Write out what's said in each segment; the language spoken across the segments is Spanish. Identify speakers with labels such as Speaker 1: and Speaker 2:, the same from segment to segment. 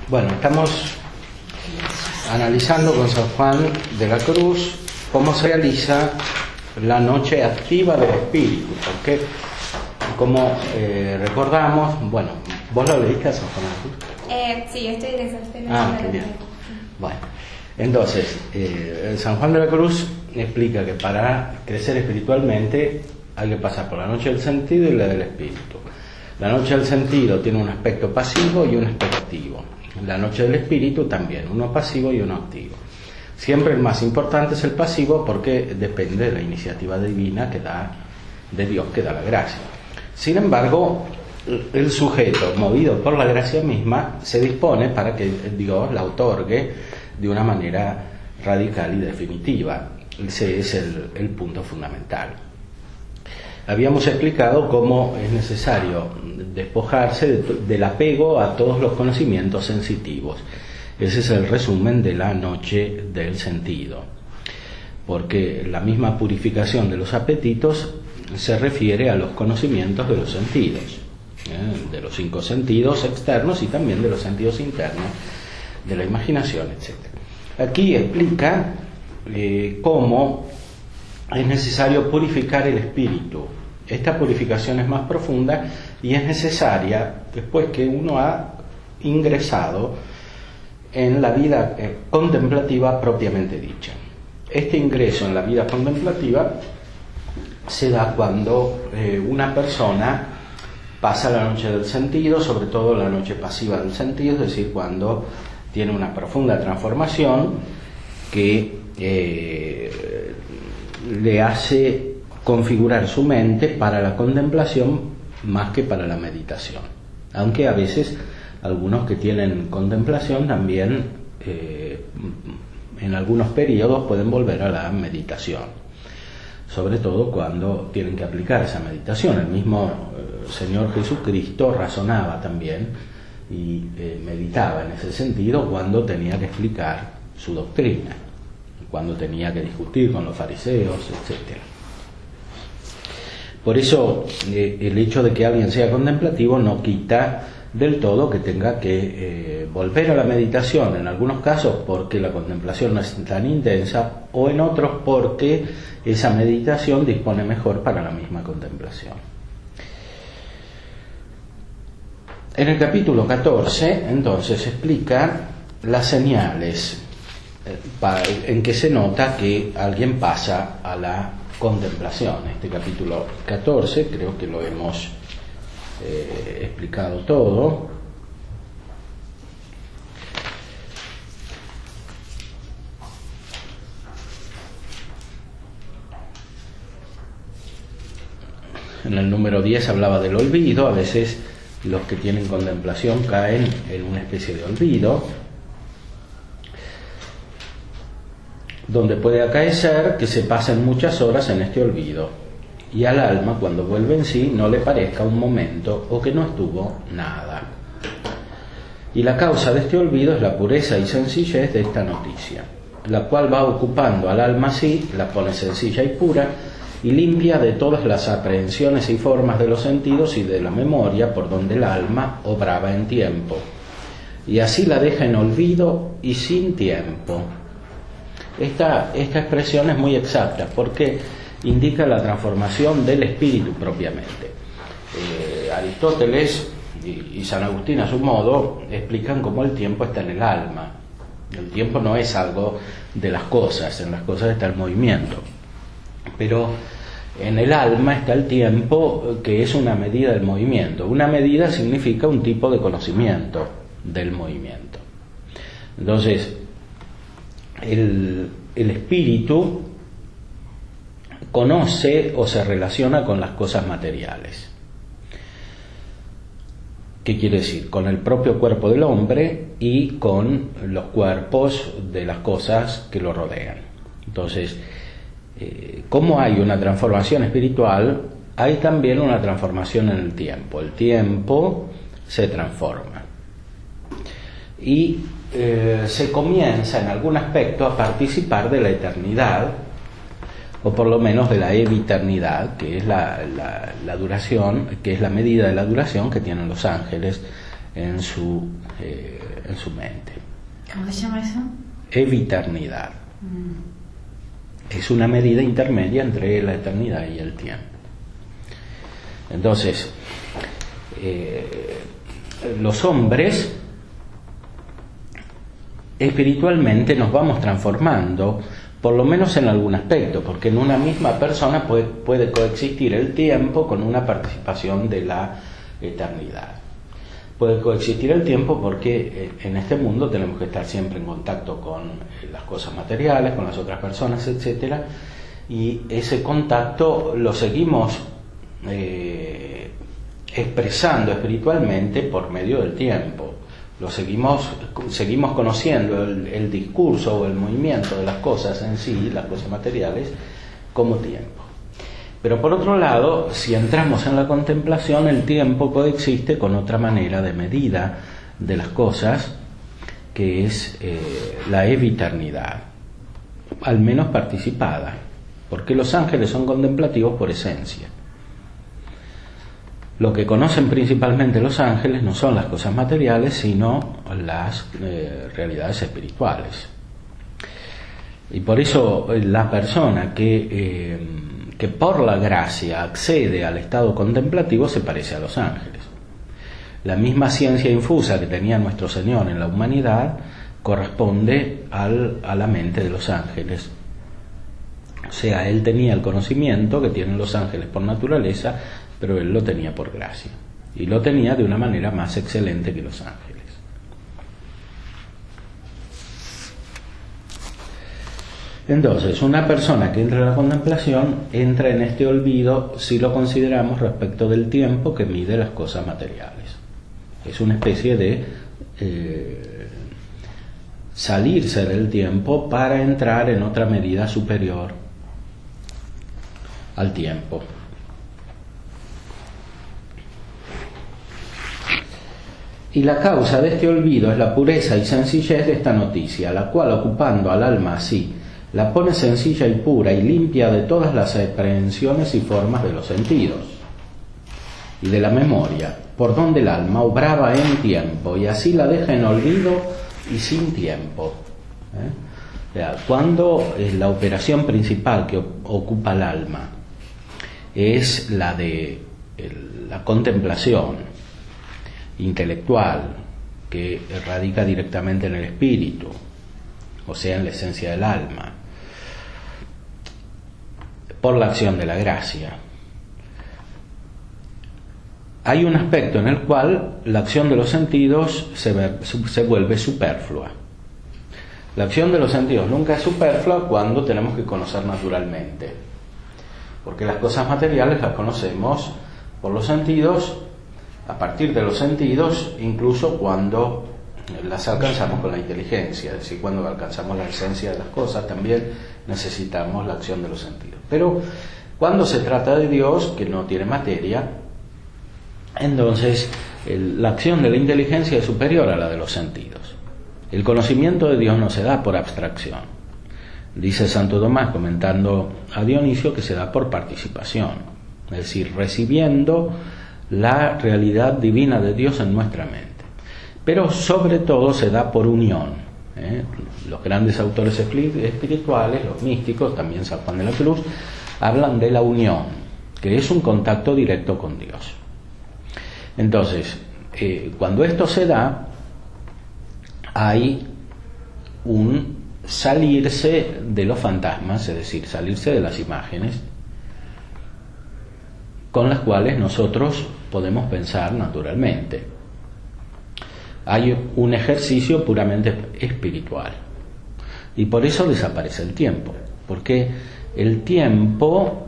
Speaker 1: Bueno, estamos analizando con San Juan de la Cruz cómo se realiza la noche activa del espíritu, porque como recordamos, bueno, ¿vos lo leíste a San Juan de la Cruz?
Speaker 2: Sí, yo estoy leyendo.
Speaker 1: Qué bien. Bueno, entonces, San Juan de la Cruz explica que para crecer espiritualmente hay que pasar por la noche del sentido y la del espíritu. La noche del sentido tiene un aspecto pasivo y un aspecto activo. La noche del espíritu también, uno pasivo y uno activo. Siempre el más importante es el pasivo porque depende de la iniciativa divina de Dios que da la gracia. Sin embargo, el sujeto, movido por la gracia misma, se dispone para que Dios la otorgue de una manera radical y definitiva. Ese es el punto fundamental. Habíamos explicado cómo es necesario despojarse del apego a todos los conocimientos sensitivos. Ese es el resumen de la noche del sentido, porque la misma purificación de los apetitos se refiere a los conocimientos de los sentidos, de los 5 sentidos externos y también de los sentidos internos, de la imaginación, etc. Aquí explica cómo es necesario purificar el espíritu. Esta purificación es más profunda y es necesaria después que uno ha ingresado en la vida contemplativa propiamente dicha. Este ingreso en la vida contemplativa se da cuando una persona pasa la noche del sentido, sobre todo la noche pasiva del sentido, es decir, cuando tiene una profunda transformación que le hace configurar su mente para la contemplación más que para la meditación. Aunque a veces algunos que tienen contemplación también en algunos periodos pueden volver a la meditación, sobre todo cuando tienen que aplicar esa meditación. El mismo Señor Jesucristo razonaba también y meditaba en ese sentido cuando tenía que explicar su doctrina, cuando tenía que discutir con los fariseos, etc. Por eso el hecho de que alguien sea contemplativo no quita del todo que tenga que volver a la meditación, en algunos casos porque la contemplación no es tan intensa, o en otros porque esa meditación dispone mejor para la misma contemplación. En el capítulo 14, entonces, explica las señales en que se nota que alguien pasa a la contemplación. Este capítulo 14 creo que lo hemos explicado todo. En el número 10 hablaba del olvido. A veces los que tienen contemplación caen en una especie de olvido, donde puede acaecer que se pasen muchas horas en este olvido y al alma, cuando vuelve en sí, no le parezca un momento o que no estuvo nada. Y la causa de este olvido es la pureza y sencillez de esta noticia, la cual va ocupando al alma así, la pone sencilla y pura y limpia de todas las aprehensiones y formas de los sentidos y de la memoria por donde el alma obraba en tiempo, y así la deja en olvido y sin tiempo. Esta expresión es muy exacta porque indica la transformación del espíritu propiamente. Aristóteles y San Agustín a su modo explican cómo el tiempo está en el alma. El tiempo no es algo de las cosas, en las cosas está el movimiento, pero en el alma está el tiempo, que es una medida del movimiento. Una medida significa un tipo de conocimiento del movimiento. Entonces, el espíritu conoce o se relaciona con las cosas materiales. ¿Qué quiere decir? Con el propio cuerpo del hombre y con los cuerpos de las cosas que lo rodean. Entonces, como hay una transformación espiritual, hay también una transformación en el tiempo. El tiempo se transforma. Y se comienza en algún aspecto a participar de la eternidad, o por lo menos de la eviternidad, que es la duración, que es la medida de la duración que tienen los ángeles en su mente.
Speaker 2: ¿Cómo se llama eso?
Speaker 1: Eviternidad. Es una medida intermedia entre la eternidad y el tiempo. Entonces, los hombres espiritualmente nos vamos transformando, por lo menos en algún aspecto, porque en una misma persona puede coexistir el tiempo con una participación de la eternidad. Puede coexistir el tiempo porque en este mundo tenemos que estar siempre en contacto con las cosas materiales, con las otras personas, etcétera, y ese contacto lo seguimos expresando espiritualmente por medio del tiempo. Lo seguimos conociendo el discurso o el movimiento de las cosas en sí, las cosas materiales, como tiempo. Pero por otro lado, si entramos en la contemplación, el tiempo coexiste con otra manera de medida de las cosas, que es la eviternidad, al menos participada, porque los ángeles son contemplativos por esencia. Lo que conocen principalmente los ángeles no son las cosas materiales, sino las realidades espirituales. Y por eso la persona que por la gracia accede al estado contemplativo se parece a los ángeles. La misma ciencia infusa que tenía nuestro Señor en la humanidad corresponde a la mente de los ángeles. O sea, Él tenía el conocimiento que tienen los ángeles por naturaleza, pero Él lo tenía por gracia. Y lo tenía de una manera más excelente que los ángeles. Entonces, una persona que entra en la contemplación entra en este olvido si lo consideramos respecto del tiempo que mide las cosas materiales. Es una especie de salirse del tiempo para entrar en otra medida superior al tiempo. Y la causa de este olvido es la pureza y sencillez de esta noticia, la cual, ocupando al alma así, la pone sencilla y pura y limpia de todas las aprehensiones y formas de los sentidos y de la memoria, por donde el alma obraba en tiempo, y así la deja en olvido y sin tiempo. O sea, cuando la operación principal que ocupa el alma es la de la contemplación intelectual, que radica directamente en el espíritu, o sea, en la esencia del alma, por la acción de la gracia. Hay un aspecto en el cual la acción de los sentidos se vuelve superflua. La acción de los sentidos nunca es superflua cuando tenemos que conocer naturalmente, porque las cosas materiales las conocemos por los sentidos, a partir de los sentidos, incluso cuando las alcanzamos con la inteligencia, es decir, cuando alcanzamos la esencia de las cosas, también necesitamos la acción de los sentidos. Pero cuando se trata de Dios, que no tiene materia, entonces la acción de la inteligencia es superior a la de los sentidos. El conocimiento de Dios no se da por abstracción. Dice Santo Tomás, comentando a Dionisio, que se da por participación, es decir, recibiendo la realidad divina de Dios en nuestra mente. Pero sobre todo se da por unión. Los grandes autores espirituales, los místicos, también San Juan de la Cruz, hablan de la unión, que es un contacto directo con Dios. Entonces, cuando esto se da, hay un salirse de los fantasmas, es decir, salirse de las imágenes con las cuales nosotros podemos pensar naturalmente. Hay un ejercicio puramente espiritual, y por eso desaparece el tiempo, porque el tiempo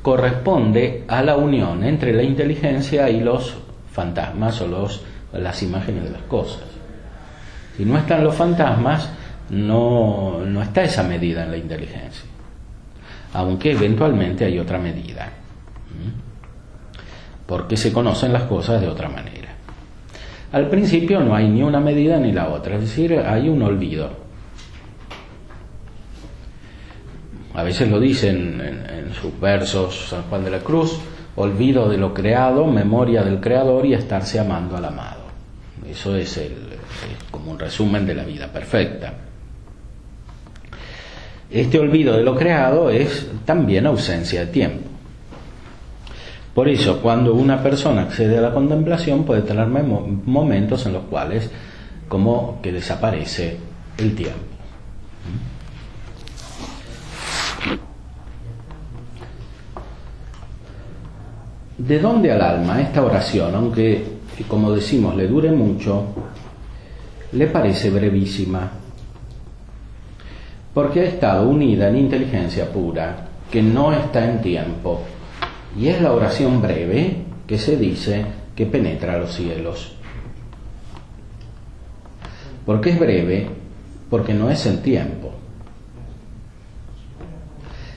Speaker 1: corresponde a la unión entre la inteligencia y los fantasmas o las imágenes de las cosas. Si no están los fantasmas, no está esa medida en la inteligencia, aunque eventualmente hay otra medida, porque se conocen las cosas de otra manera. Al principio no hay ni una medida ni la otra, es decir, hay un olvido. A veces lo dicen en sus versos San Juan de la Cruz: olvido de lo creado, memoria del Creador y estarse amando al amado. Eso es como un resumen de la vida perfecta. Este olvido de lo creado es también ausencia de tiempo. Por eso, cuando una persona accede a la contemplación, puede tener momentos en los cuales como que desaparece el tiempo. ¿De dónde al alma esta oración, aunque, como decimos, le dure mucho, le parece brevísima? Porque ha estado unida en inteligencia pura, que no está en tiempo, y es la oración breve que se dice que penetra los cielos. ¿Por qué es breve? Porque no es en tiempo.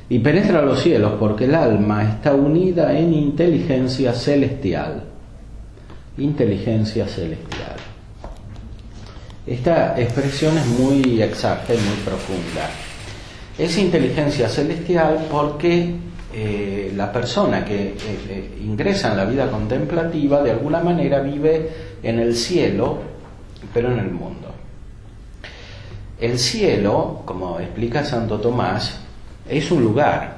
Speaker 1: Y penetra los cielos porque el alma está unida en inteligencia celestial. Inteligencia celestial. Esta expresión es muy exacta y muy profunda. Es inteligencia celestial porque la persona que ingresa en la vida contemplativa de alguna manera vive en el cielo, pero en el mundo. El cielo, como explica Santo Tomás, es un lugar.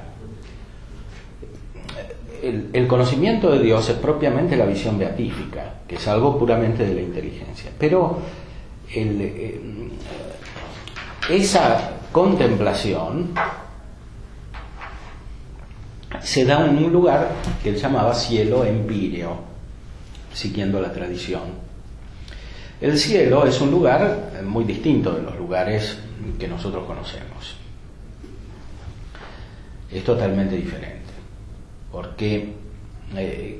Speaker 1: El conocimiento de Dios es propiamente la visión beatífica, que es algo puramente de la inteligencia. Pero esa contemplación se da en un lugar que él llamaba cielo empíreo, siguiendo la tradición. El cielo es un lugar muy distinto de los lugares que nosotros conocemos. Es totalmente diferente, porque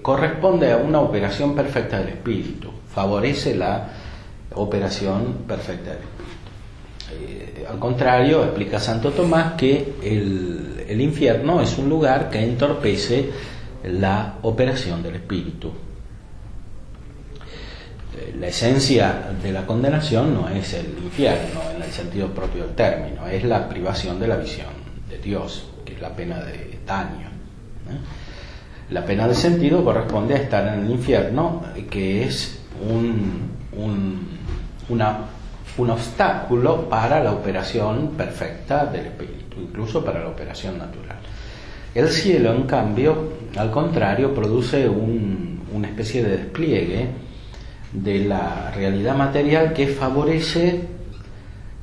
Speaker 1: corresponde a una operación perfecta del espíritu, favorece la operación perfecta del espíritu. Al contrario, explica Santo Tomás que el infierno es un lugar que entorpece la operación del espíritu. La esencia de la condenación no es el infierno en el sentido propio del término, es la privación de la visión de Dios, que es la pena de daño. La pena de sentido corresponde a estar en el infierno, que es un obstáculo para la operación perfecta del espíritu, incluso para la operación natural. El cielo, en cambio, al contrario, produce una especie de despliegue de la realidad material que favorece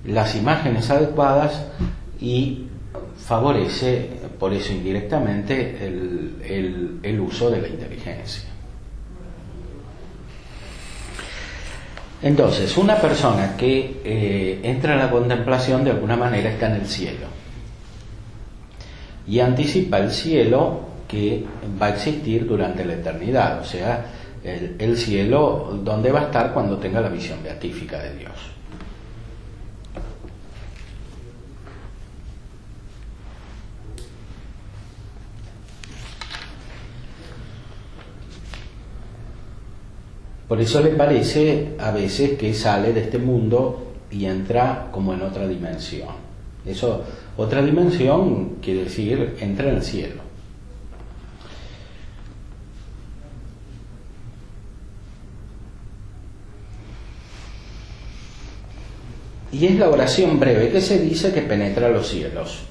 Speaker 1: las imágenes adecuadas y favorece, por eso indirectamente, el uso de la inteligencia. Entonces, una persona que entra en la contemplación de alguna manera está en el cielo y anticipa el cielo que va a existir durante la eternidad, o sea, el cielo donde va a estar cuando tenga la visión beatífica de Dios. Por eso le parece a veces que sale de este mundo y entra como en otra dimensión. Eso, otra dimensión quiere decir entra en el cielo. Y es la oración breve que se dice que penetra los cielos.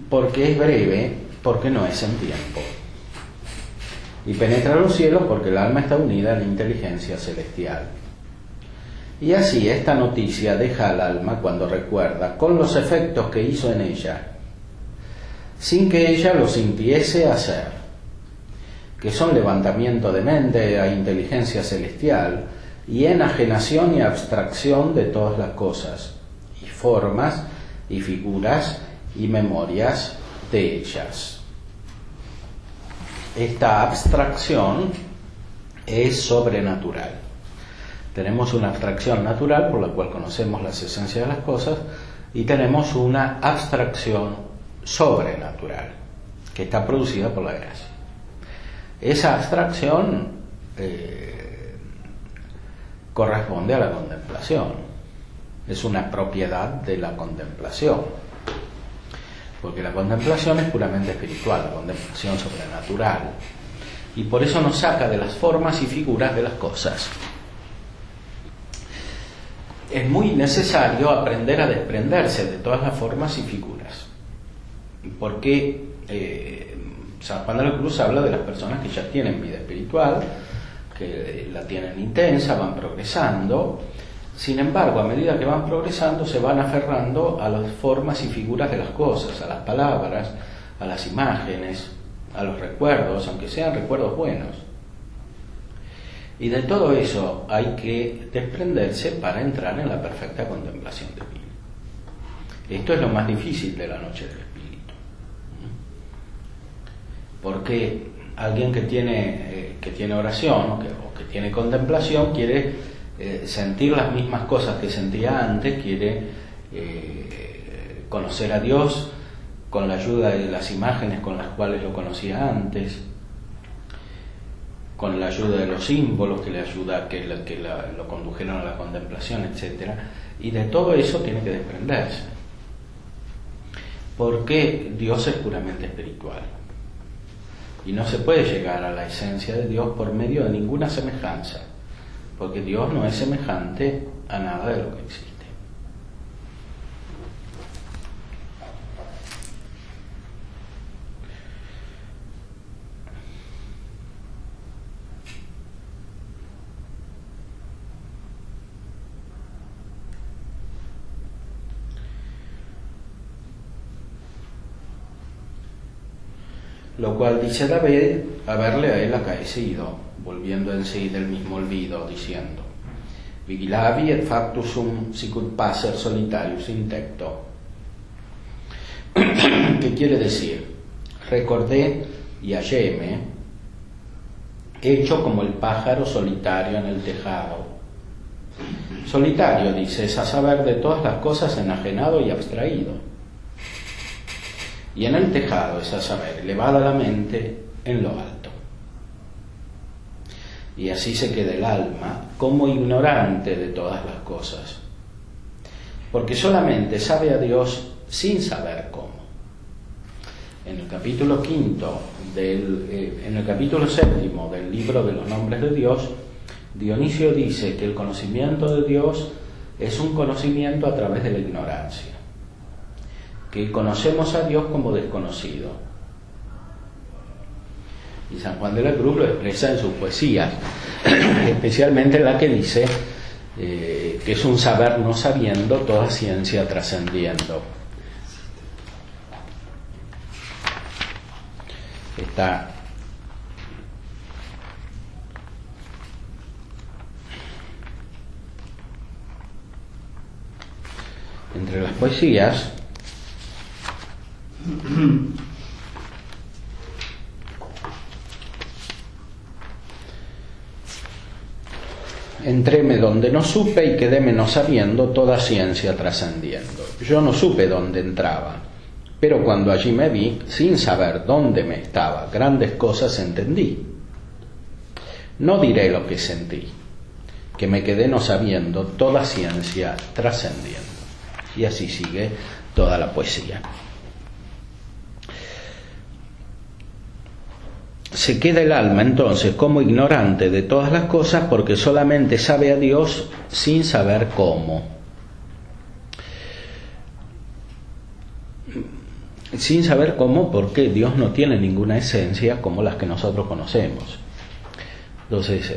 Speaker 1: Porque es breve, porque no es en tiempo. Y penetra los cielos porque el alma está unida a la inteligencia celestial. Y así esta noticia deja al alma cuando recuerda, con los efectos que hizo en ella, sin que ella los sintiese hacer, que son levantamiento de mente a inteligencia celestial y enajenación y abstracción de todas las cosas, y formas, y figuras, y memorias de ellas. Esta abstracción es sobrenatural. Tenemos una abstracción natural por la cual conocemos las esencias de las cosas y tenemos una abstracción sobrenatural que está producida por la gracia. Esa abstracción corresponde a la contemplación, es una propiedad de la contemplación, porque la contemplación es puramente espiritual, la contemplación sobrenatural. y por eso nos saca de las formas y figuras de las cosas. Es muy necesario aprender a desprenderse de todas las formas y figuras, porque San Juan de la Cruz habla de las personas que ya tienen vida espiritual, que la tienen intensa, van progresando. Sin embargo, a medida que van progresando, se van aferrando a las formas y figuras de las cosas, a las palabras, a las imágenes, a los recuerdos, aunque sean recuerdos buenos. Y de todo eso hay que desprenderse para entrar en la perfecta contemplación divina. Esto es lo más difícil de la noche del Espíritu. Porque alguien que tiene oración o que tiene contemplación quiere sentir las mismas cosas que sentía antes, quiere conocer a Dios con la ayuda de las imágenes con las cuales lo conocía antes, con la ayuda de los símbolos que le ayuda, que lo condujeron a la contemplación, etc. Y de todo eso tiene que desprenderse, porque Dios es puramente espiritual y no se puede llegar a la esencia de Dios por medio de ninguna semejanza, porque Dios no es semejante a nada de lo que existe. Lo cual dice David haberle a él acaecido, volviendo en sí del mismo olvido, diciendo: Vigilavi et factus sum sicut passer solitarius intecto. ¿Qué quiere decir? Recordé y halléme hecho como el pájaro solitario en el tejado. Solitario, dice, es a saber de todas las cosas enajenado y abstraído. Y en el tejado es a saber, elevada la mente en lo alto. Y así se queda el alma como ignorante de todas las cosas, porque solamente sabe a Dios sin saber cómo. En el capítulo en el capítulo 7 del libro de los nombres de Dios, Dionisio dice que el conocimiento de Dios es un conocimiento a través de la ignorancia, que conocemos a Dios como desconocido. Y San Juan de la Cruz lo expresa en sus poesías, especialmente en la que dice que es un saber no sabiendo, toda ciencia trascendiendo. Está entre las poesías. Entréme donde no supe y quedéme no sabiendo, toda ciencia trascendiendo. Yo no supe dónde entraba, pero cuando allí me vi, sin saber dónde me estaba, grandes cosas entendí. No diré lo que sentí, que me quedé no sabiendo, toda ciencia trascendiendo. Y así sigue toda la poesía. Se queda el alma entonces como ignorante de todas las cosas porque solamente sabe a Dios sin saber cómo. Sin saber cómo, porque Dios no tiene ninguna esencia como las que nosotros conocemos. Entonces,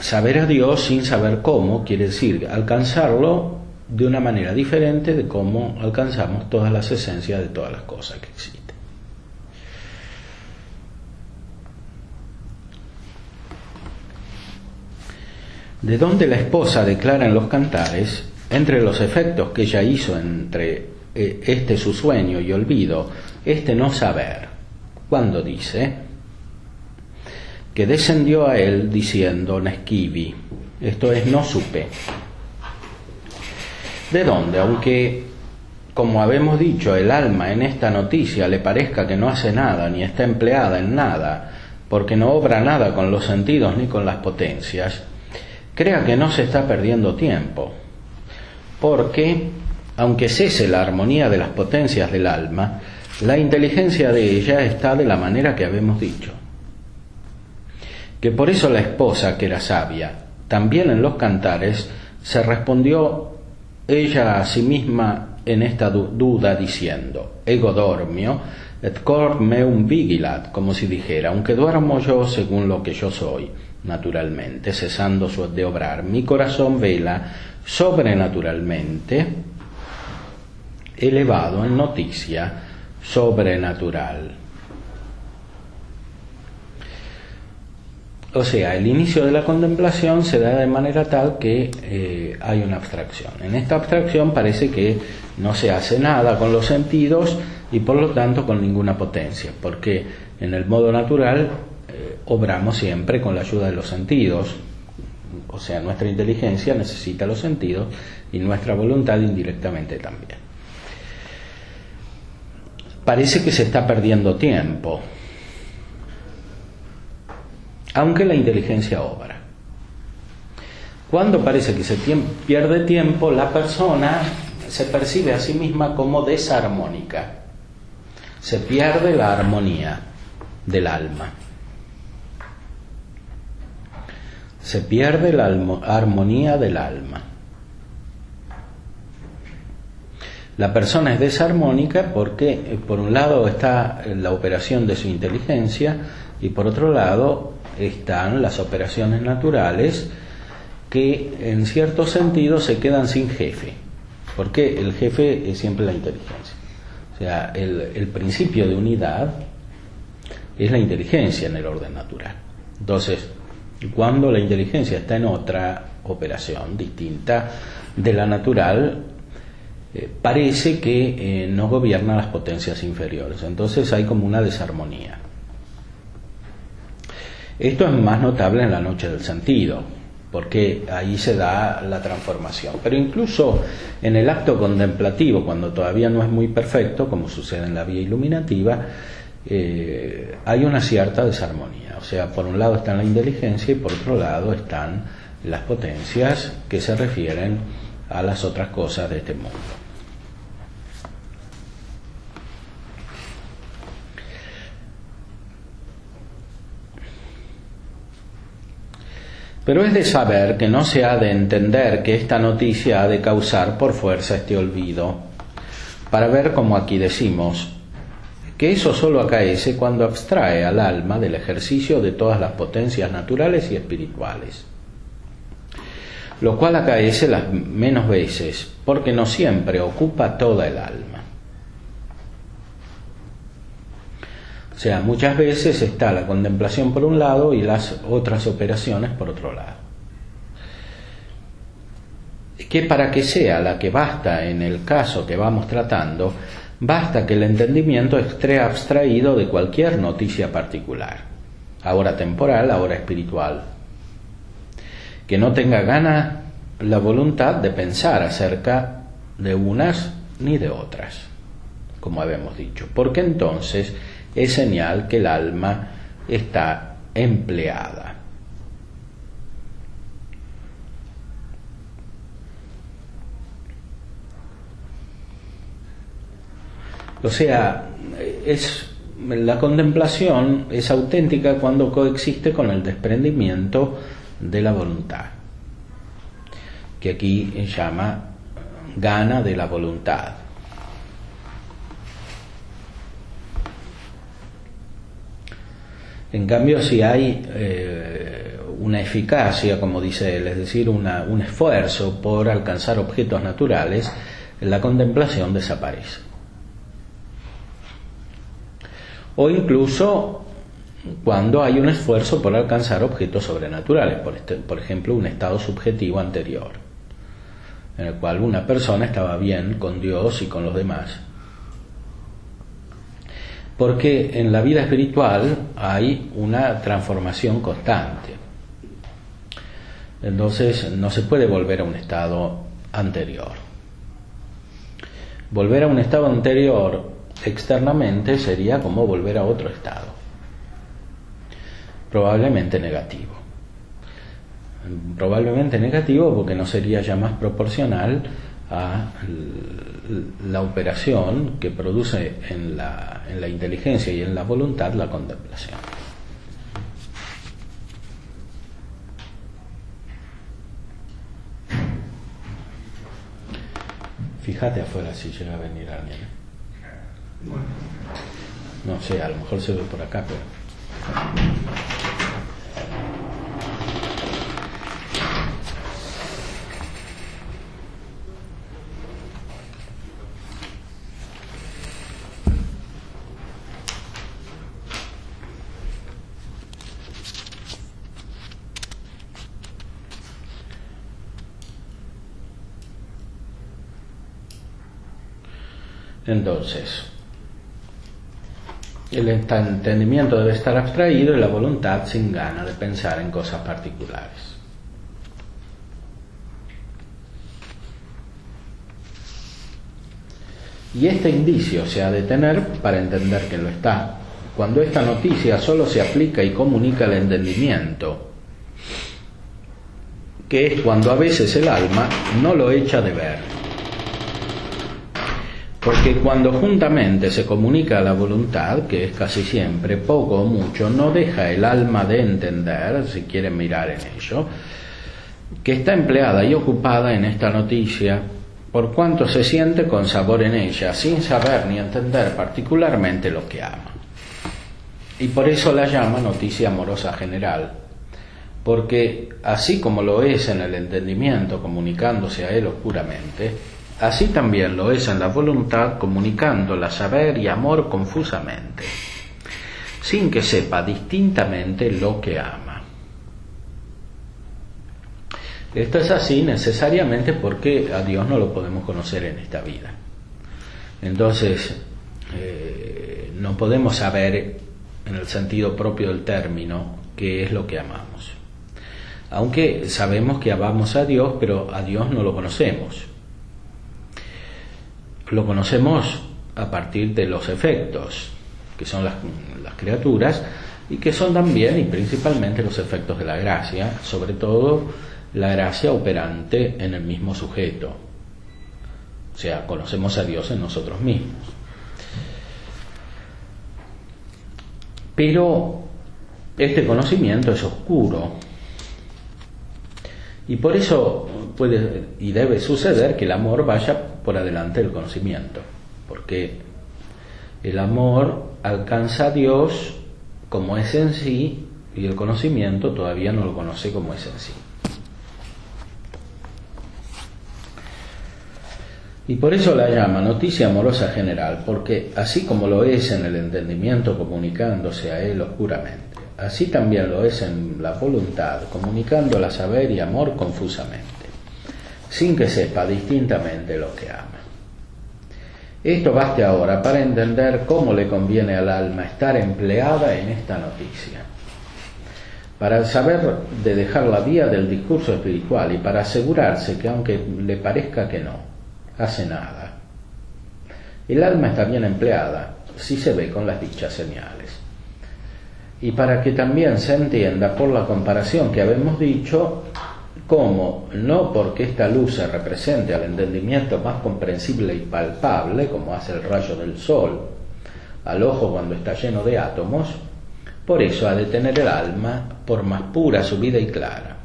Speaker 1: saber a Dios sin saber cómo quiere decir alcanzarlo de una manera diferente de cómo alcanzamos todas las esencias de todas las cosas que existen. De donde la esposa declara en los cantares, entre los efectos que ella hizo entre este su sueño y olvido, este no saber, cuando dice que descendió a él diciendo nescivi, esto es no supe. ¿De dónde? Aunque, como habemos dicho, el alma en esta noticia le parezca que no hace nada ni está empleada en nada, porque no obra nada con los sentidos ni con las potencias, crea que no se está perdiendo tiempo, porque aunque cese la armonía de las potencias del alma, la inteligencia de ella está de la manera que habemos dicho. Que por eso la esposa, que era sabia, también en los cantares, se respondió ella a sí misma en esta duda diciendo: ego dormio et cor meum vigilat, como si dijera, aunque duermo yo según lo que yo soy, naturalmente, cesando de obrar, mi corazón vela sobrenaturalmente, elevado en noticia sobrenatural. O sea, el inicio de la contemplación se da de manera tal que hay una abstracción. En esta abstracción parece que no se hace nada con los sentidos y por lo tanto con ninguna potencia, porque en el modo natural obramos siempre con la ayuda de los sentidos. O sea, nuestra inteligencia necesita los sentidos y nuestra voluntad indirectamente también. Parece que se está perdiendo tiempo, aunque la inteligencia obra. Cuando parece que se pierde tiempo, la persona se percibe a sí misma como desarmónica. Se pierde la armonía del alma. Se pierde la armonía del alma. La persona es desarmónica porque por un lado está la operación de su inteligencia y por otro lado están las operaciones naturales que en cierto sentido se quedan sin jefe, porque el jefe es siempre la inteligencia. O sea, el principio de unidad es la inteligencia en el orden natural. Entonces, cuando la inteligencia está en otra operación distinta de la natural, parece que no gobierna las potencias inferiores. Entonces hay como una desarmonía. Esto es más notable en la noche del sentido, porque ahí se da la transformación. Pero incluso en el acto contemplativo, cuando todavía no es muy perfecto, como sucede en la vía iluminativa, hay una cierta desarmonía. O sea, por un lado está la inteligencia y por otro lado están las potencias que se refieren a las otras cosas de este mundo. Pero es de saber que no se ha de entender que esta noticia ha de causar por fuerza este olvido, para ver, como aquí decimos, que eso solo acaece cuando abstrae al alma del ejercicio de todas las potencias naturales y espirituales, lo cual acaece las menos veces, porque no siempre ocupa toda el alma. O sea, muchas veces está la contemplación por un lado y las otras operaciones por otro lado. Que para que sea la que basta en el caso que vamos tratando, basta que el entendimiento esté abstraído de cualquier noticia particular, ahora temporal, ahora espiritual, que no tenga gana la voluntad de pensar acerca de unas ni de otras, como habíamos dicho, porque entonces es señal que el alma está empleada. O sea, la contemplación es auténtica cuando coexiste con el desprendimiento de la voluntad, que aquí llama gana de la voluntad. En cambio, si hay una eficacia, como dice él, es decir, un esfuerzo por alcanzar objetos naturales, la contemplación desaparece. O incluso cuando hay un esfuerzo por alcanzar objetos sobrenaturales, por ejemplo, un estado subjetivo anterior, en el cual una persona estaba bien con Dios y con los demás. Porque en la vida espiritual hay una transformación constante. Entonces no se puede volver a un estado anterior. Volver a un estado anterior externamente sería como volver a otro estado, probablemente negativo. Probablemente negativo porque no sería ya más proporcional a la operación que produce en la inteligencia y en la voluntad la contemplación. Fíjate afuera si llega a venir alguien. No sé, a lo mejor se ve por acá, pero... Entonces, el entendimiento debe estar abstraído y la voluntad sin gana de pensar en cosas particulares. Y este indicio se ha de tener para entender que lo está. Cuando esta noticia solo se aplica y comunica al entendimiento, que es cuando a veces el alma no lo echa de ver. Porque cuando juntamente se comunica a la voluntad, que es casi siempre poco o mucho, no deja el alma de entender, si quieren mirar en ello, que está empleada y ocupada en esta noticia, por cuanto se siente con sabor en ella, sin saber ni entender particularmente lo que ama. Y por eso la llama noticia amorosa general, porque así como lo es en el entendimiento comunicándose a él oscuramente, así también lo es en la voluntad comunicándola saber y amor confusamente, sin que sepa distintamente lo que ama. Esto es así necesariamente porque a Dios no lo podemos conocer en esta vida. Entonces, no podemos saber en el sentido propio del término qué es lo que amamos. Aunque sabemos que amamos a Dios, pero a Dios no lo conocemos. Lo conocemos a partir de los efectos, que son las criaturas, y que son también y principalmente los efectos de la gracia, sobre todo la gracia operante en el mismo sujeto. O sea, conocemos a Dios en nosotros mismos. Pero este conocimiento es oscuro, y por eso puede y debe suceder que el amor vaya por adelante del conocimiento, porque el amor alcanza a Dios como es en sí y el conocimiento todavía no lo conoce como es en sí. Y por eso la llama noticia amorosa general, porque así como lo es en el entendimiento comunicándose a él oscuramente, así también lo es en la voluntad, comunicándola saber y amor confusamente, sin que sepa distintamente lo que ama. Esto baste ahora para entender cómo le conviene al alma estar empleada en esta noticia, para saber de dejar la vía del discurso espiritual y para asegurarse que aunque le parezca que no hace nada, el alma está bien empleada si se ve con las dichas señales. Y para que también se entienda por la comparación que habemos dicho, cómo no porque esta luz se represente al entendimiento más comprensible y palpable, como hace el rayo del sol al ojo cuando está lleno de átomos, por eso ha de tener el alma por más pura, subida y clara.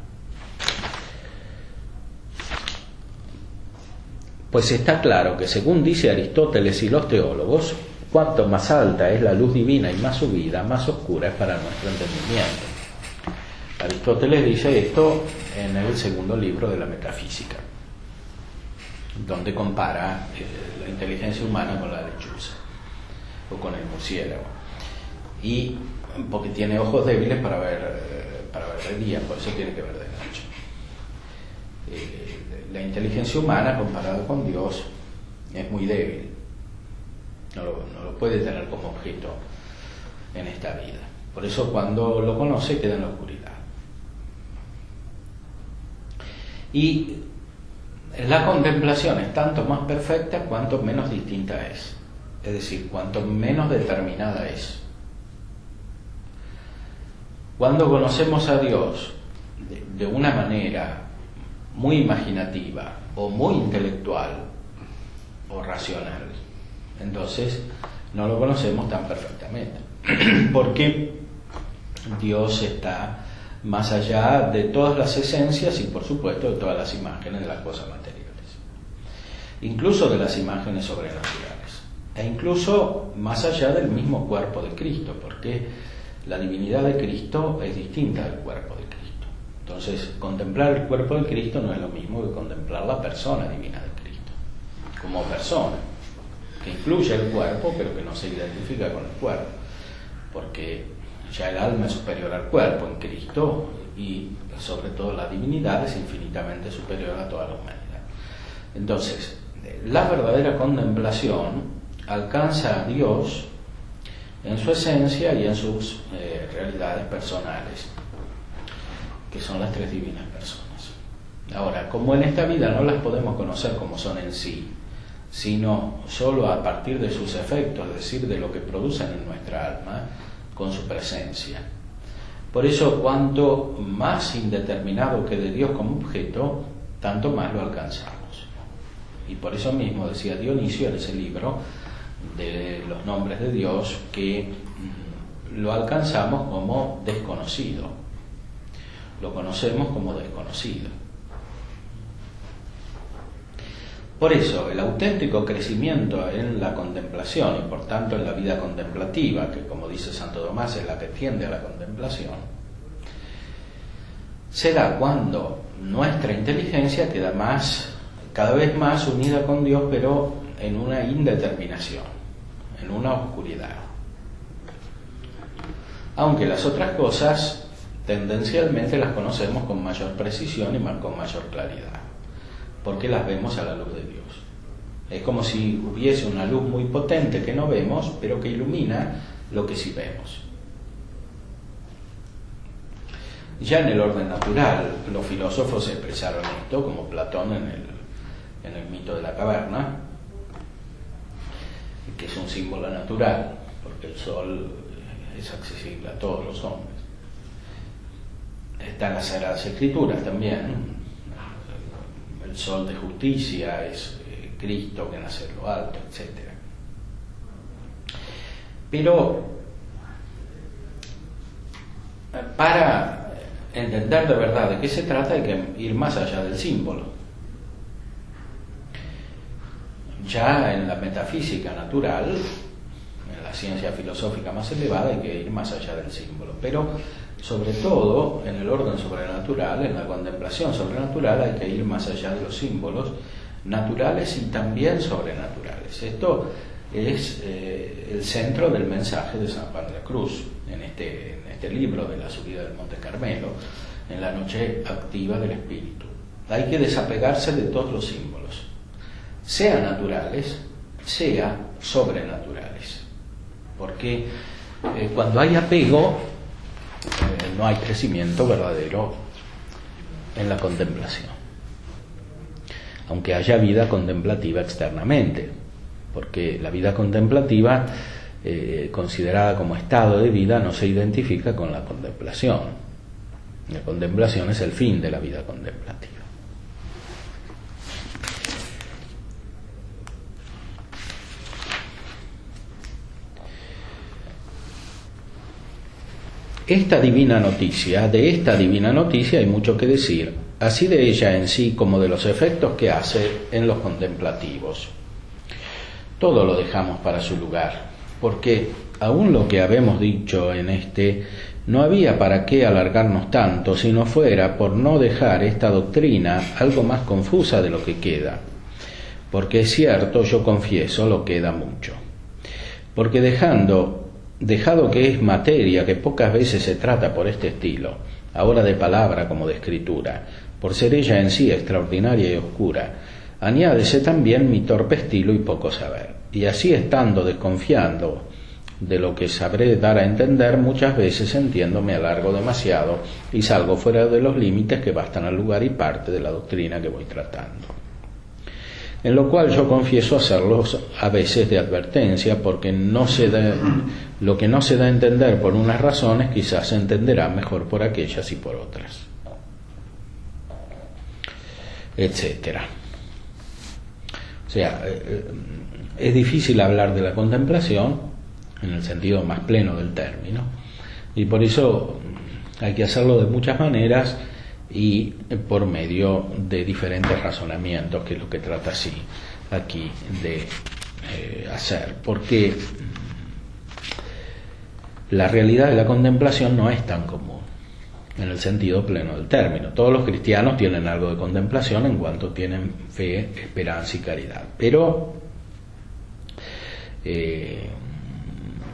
Speaker 1: Pues está claro que según dice Aristóteles y los teólogos, cuanto más alta es la luz divina y más subida, más oscura es para nuestro entendimiento. Aristóteles dice esto en el segundo libro de la Metafísica, donde compara la inteligencia humana con la lechuza o con el murciélago, y porque tiene ojos débiles para ver de día, por eso tiene que ver de noche. La inteligencia humana comparada con Dios es muy débil, no lo puede tener como objeto en esta vida, por eso cuando lo conoce queda en la oscuridad. Y la contemplación es tanto más perfecta cuanto menos distinta es decir, cuanto menos determinada es. Cuando conocemos a Dios de una manera
Speaker 2: muy imaginativa o muy intelectual o racional, entonces no lo conocemos tan perfectamente, porque Dios está más allá de todas las esencias y por supuesto de todas las imágenes de las cosas materiales, incluso de las imágenes sobrenaturales, e incluso más allá del mismo cuerpo de Cristo, porque la divinidad de Cristo es distinta del cuerpo de Cristo. Entonces, contemplar el cuerpo de Cristo no es lo mismo que contemplar la persona divina de Cristo, como persona, que incluye el cuerpo, pero que no se identifica con el cuerpo, porque ya el alma es superior al cuerpo en Cristo, y sobre todo la divinidad es infinitamente superior a toda la humanidad. Entonces, la verdadera contemplación alcanza a Dios en su esencia y en sus realidades personales, que son las tres divinas personas. Ahora, como en esta vida no las podemos conocer como son en sí, sino solo a partir de sus efectos, es decir, de lo que producen en nuestra alma con su presencia. Por eso, cuanto más indeterminado quede Dios como objeto, tanto más lo alcanzamos. Y por eso mismo decía Dionisio en ese libro de los nombres de Dios, que lo alcanzamos como desconocido, lo conocemos como desconocido. Por eso, el auténtico crecimiento en la contemplación y por tanto en la vida contemplativa, que como dice Santo Tomás es la que tiende a la contemplación, se da cuando nuestra inteligencia queda cada vez más unida con Dios, pero en una indeterminación, en una oscuridad. Aunque las otras cosas tendencialmente las conocemos con mayor precisión y con mayor claridad, porque las vemos a la luz de Dios. Es como si hubiese una luz muy potente que no vemos, pero que ilumina lo que sí vemos. Ya en el orden natural, los filósofos expresaron esto, como Platón en el mito de la caverna, que es un símbolo natural, porque el sol es accesible a todos los hombres. Están las Sagradas Escrituras también. El sol de justicia es Cristo que nace en lo alto, etc. Pero para entender de verdad de qué se trata hay que ir más allá del símbolo. Ya en la metafísica natural, en la ciencia filosófica más elevada, hay que ir más allá del símbolo. Pero sobre todo en el orden sobrenatural, en la contemplación sobrenatural, hay que ir más allá de los símbolos naturales y también sobrenaturales. Esto es el centro del mensaje de San Juan de la Cruz en este libro de la subida del Monte Carmelo, en la noche activa del Espíritu. Hay que desapegarse de todos los símbolos, sea naturales, sea sobrenaturales, porque cuando hay apego no hay crecimiento verdadero en la contemplación, aunque haya vida contemplativa externamente, porque la vida contemplativa considerada como estado de vida no se identifica con la contemplación. La contemplación es el fin de la vida contemplativa. De esta divina noticia hay mucho que decir, así de ella en sí como de los efectos que hace en los contemplativos. Todo lo dejamos para su lugar, porque aún lo que habemos dicho en no había para qué alargarnos tanto si no fuera por no dejar esta doctrina algo más confusa de lo que queda, porque es cierto, yo confieso, lo queda mucho, porque dejado que es materia que pocas veces se trata por este estilo, ahora de palabra como de escritura, por ser ella en sí extraordinaria y oscura, añádese también mi torpe estilo y poco saber, y así estando desconfiando de lo que sabré dar a entender, muchas veces entiendo me alargo demasiado y salgo fuera de los límites que bastan al lugar y parte de la doctrina que voy tratando. En lo cual yo confieso hacerlos a veces de advertencia, porque lo que no se da a entender por unas razones quizás se entenderá mejor por aquellas y por otras.
Speaker 1: etcétera. O sea, es difícil hablar de la contemplación en el sentido más pleno del término, y por eso hay que hacerlo de muchas maneras y por medio de diferentes razonamientos, que es lo que trata así aquí de hacer, porque la realidad de la contemplación no es tan común en el sentido pleno del término. Todos los cristianos tienen algo de contemplación en cuanto tienen fe, esperanza y caridad, pero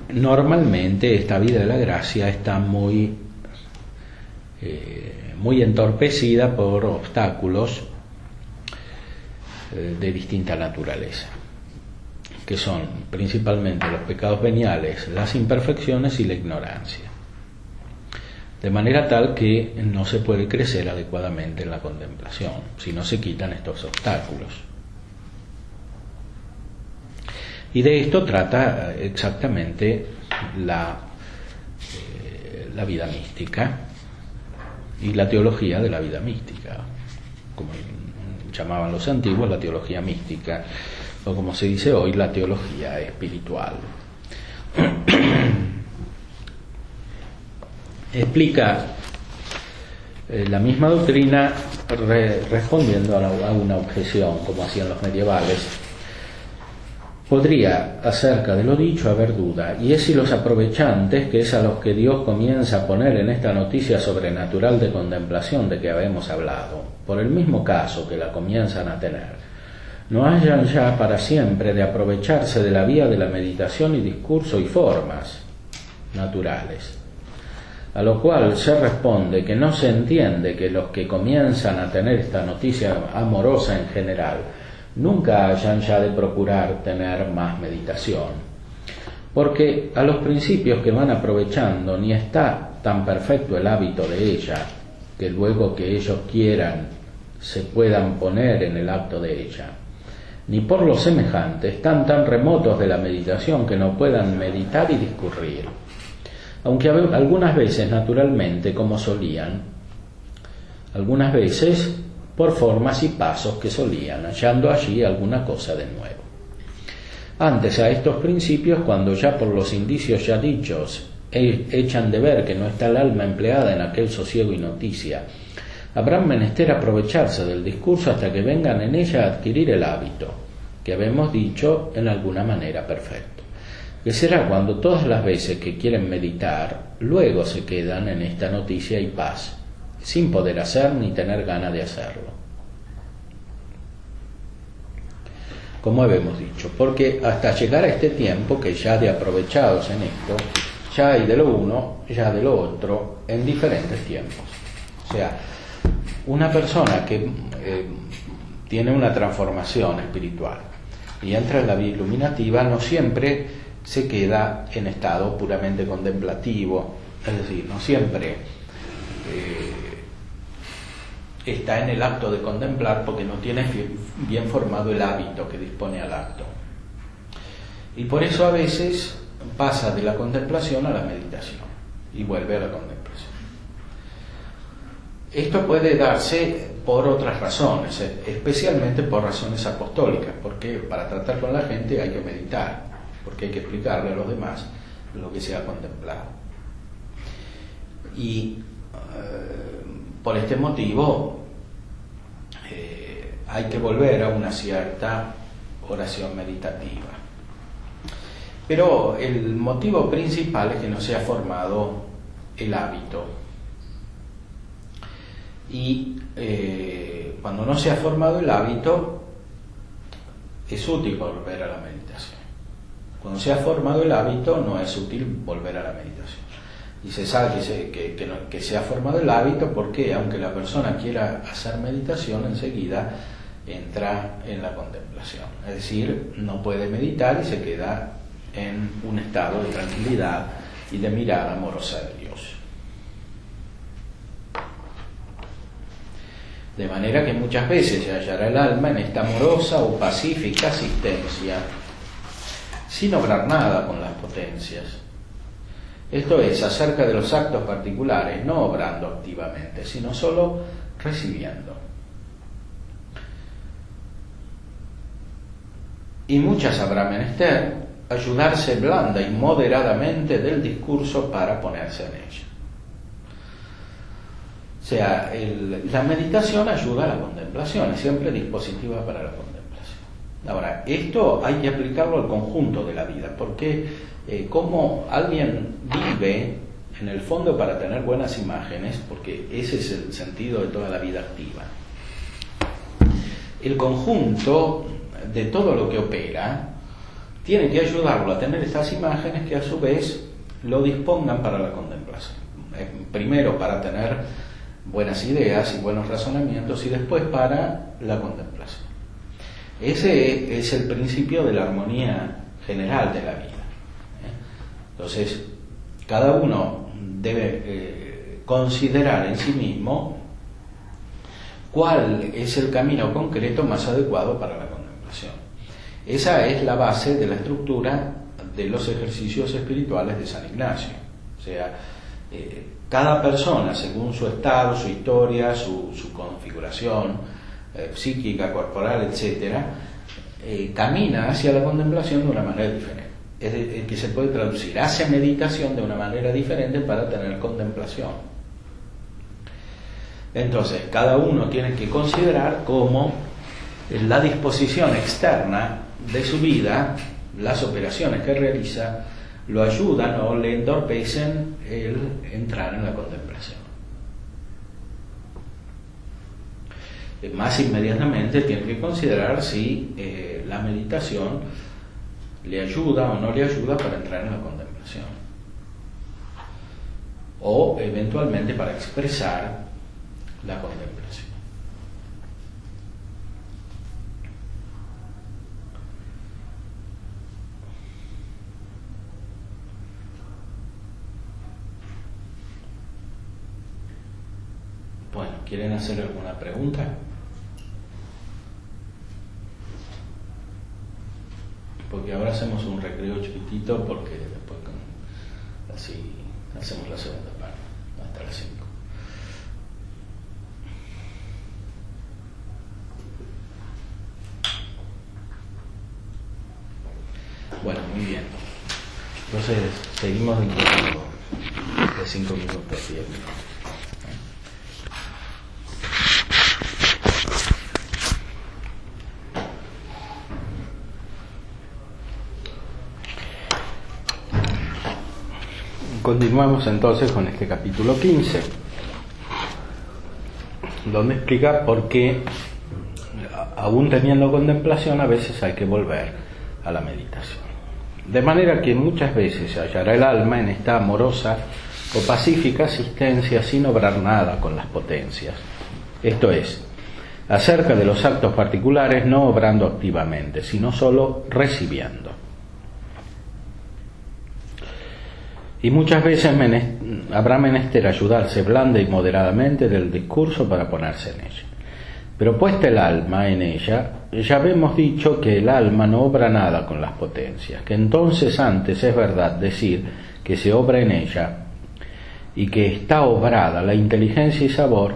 Speaker 1: normalmente esta vida de la gracia está muy entorpecida por obstáculos de distinta naturaleza, que son principalmente los pecados veniales, las imperfecciones y la ignorancia, de manera tal que no se puede crecer adecuadamente en la contemplación si no se quitan estos obstáculos. Y de esto trata exactamente la vida mística y la teología de la vida mística, como llamaban los antiguos, la teología mística, o como se dice hoy, la teología espiritual. Explica la misma doctrina respondiendo a una objeción, como hacían los medievales. Podría acerca de lo dicho haber duda, y es si los aprovechantes, que es a los que Dios comienza a poner en esta noticia sobrenatural de contemplación de que habemos hablado, por el mismo caso que la comienzan a tener, no hayan ya para siempre de aprovecharse de la vía de la meditación y discurso y formas naturales. A lo cual se responde que no se entiende que los que comienzan a tener esta noticia amorosa en general nunca hayan ya de procurar tener más meditación, porque a los principios que van aprovechando ni está tan perfecto el hábito de ella, que luego que ellos quieran se puedan poner en el acto de ella, ni por los semejantes están tan remotos de la meditación que no puedan meditar y discurrir, aunque algunas veces naturalmente como solían, algunas veces por formas y pasos que solían, hallando allí alguna cosa de nuevo. Antes a estos principios, cuando ya por los indicios ya dichos echan de ver que no está el alma empleada en aquel sosiego y noticia, habrán menester aprovecharse del discurso hasta que vengan en ella a adquirir el hábito, que habemos dicho en alguna manera perfecto, que será cuando todas las veces que quieren meditar, luego se quedan en esta noticia y paz, sin poder hacer ni tener gana de hacerlo. Como habemos dicho, porque hasta llegar a este tiempo que ya de aprovechados en esto, ya hay de lo uno, ya de lo otro, en diferentes tiempos. O sea, una persona que tiene una transformación espiritual y entra en la vida iluminativa no siempre se queda en estado puramente contemplativo, es decir, no siempre está en el acto de contemplar porque no tiene bien formado el hábito que dispone al acto. Y por eso a veces pasa de la contemplación a la meditación y vuelve a la contemplación. Esto puede darse por otras razones, especialmente por razones apostólicas, porque para tratar con la gente hay que meditar, porque hay que explicarle a los demás lo que se ha contemplado. Y por este motivo hay que volver a una cierta oración meditativa. Pero el motivo principal es que no se ha formado el hábito. Y cuando no se ha formado el hábito, es útil volver a la meditación. Cuando se ha formado el hábito, no es útil volver a la meditación. Y se sabe que se ha formado el hábito porque, aunque la persona quiera hacer meditación, enseguida entra en la contemplación. Es decir, no puede meditar y se queda en un estado de tranquilidad y de mirada amorosa de Dios. De manera que muchas veces se hallará el alma en esta amorosa o pacífica asistencia, sin obrar nada con las potencias. Esto es, acerca de los actos particulares, no obrando activamente, sino solo recibiendo.
Speaker 2: y muchas habrá menester ayudarse blanda y moderadamente del discurso para ponerse en ella. O sea, la meditación ayuda a la contemplación, es siempre dispositiva para la contemplación. Ahora, esto hay que aplicarlo al conjunto de la vida, porque como alguien vive en el fondo para tener buenas imágenes, porque ese es el sentido de toda la vida activa, el conjunto de todo lo que opera tiene que ayudarlo a tener estas imágenes que a su vez lo dispongan para la contemplación. Primero para tener buenas ideas y buenos razonamientos, y después para la contemplación. Ese es el principio de la armonía general de la vida. Entonces, cada uno debe considerar en sí mismo cuál es el camino concreto más adecuado para la contemplación. Esa es la base de la estructura de los ejercicios espirituales de San Ignacio. O sea, cada persona, según su estado, su historia, su configuración psíquica, corporal, etcétera, camina hacia la contemplación de una manera diferente. Es que se puede traducir, hace meditación de una manera diferente para tener contemplación. Entonces, cada uno tiene que considerar cómo la disposición externa de su vida, las operaciones que realiza, lo ayudan o le entorpecen el entrar en la contemplación. Más inmediatamente tiene que considerar si la meditación le ayuda o no le ayuda para entrar en la contemplación, o eventualmente para expresar la contemplación. Bueno, ¿quieren hacer alguna pregunta? Porque ahora hacemos un recreo chiquitito, porque después así hacemos la segunda parte, hasta las 5. Bueno, muy bien. Entonces, seguimos dentro de 5 minutos, 10 minutos. Continuamos entonces con este capítulo 15, donde explica por qué, aún teniendo contemplación, a veces hay que volver a la meditación. De manera que muchas veces se hallará el alma en esta amorosa o pacífica asistencia sin obrar nada con las potencias. Esto es, acerca de los actos particulares no obrando activamente, sino solo recibiendo. Y muchas veces habrá menester ayudarse blanda y moderadamente del discurso para ponerse en ella. Pero puesta el alma en ella, ya habemos dicho que el alma no obra nada con las potencias, que entonces antes es verdad decir que se obra en ella y que está obrada la inteligencia y sabor,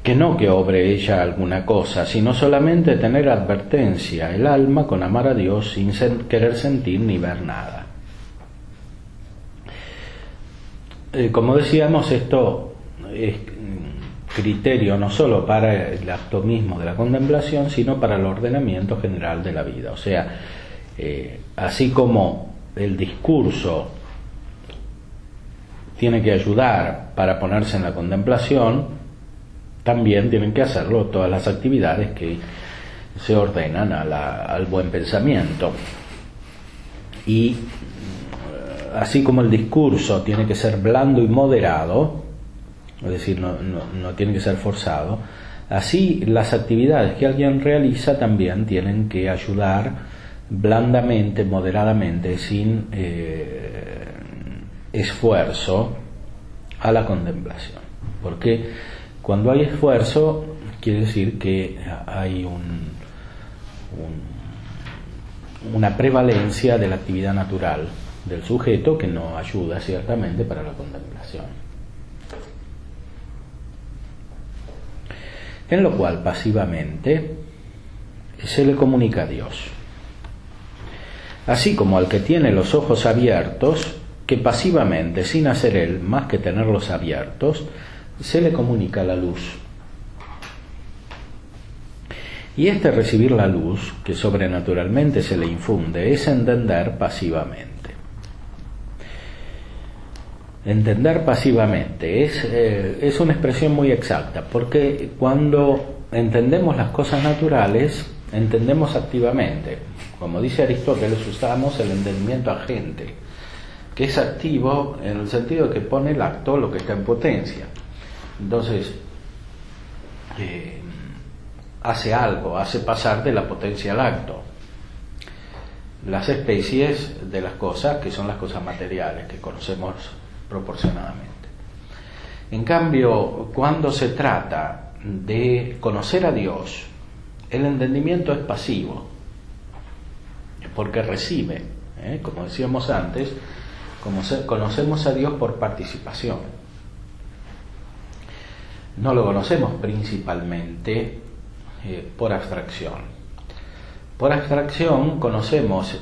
Speaker 2: que no que obre ella alguna cosa, sino solamente tener advertencia el alma con amar a Dios sin querer sentir ni ver nada. Como decíamos, esto es criterio no solo para el acto mismo de la contemplación, sino para el ordenamiento general de la vida. O sea, así como el discurso tiene que ayudar para ponerse en la contemplación, también tienen que hacerlo todas las actividades que se ordenan al buen pensamiento. Y así como el discurso tiene que ser blando y moderado, es decir, no tiene que ser forzado, así las actividades que alguien realiza también tienen que ayudar blandamente, moderadamente, sin esfuerzo a la contemplación. Porque cuando hay esfuerzo quiere decir que hay una prevalencia de la actividad natural del sujeto que no ayuda ciertamente para la contemplación. En lo cual pasivamente se le comunica a Dios. Así como al que tiene los ojos abiertos, que pasivamente, sin hacer él más que tenerlos abiertos, se le comunica la luz. Y recibir la luz, que sobrenaturalmente se le infunde, es entender pasivamente. Entender pasivamente es una expresión muy exacta, porque cuando entendemos las cosas naturales, entendemos activamente. Como dice Aristóteles, usamos el entendimiento agente, que es activo en el sentido de que pone el acto lo que está en potencia. Entonces, hace algo, hace pasar de la potencia al acto. Las especies de las cosas, que son las cosas materiales, que conocemos proporcionadamente. En cambio, cuando se trata de conocer a Dios, el entendimiento es pasivo, porque recibe, como decíamos antes, conocemos a Dios por participación. No lo conocemos principalmente por abstracción. Por abstracción conocemos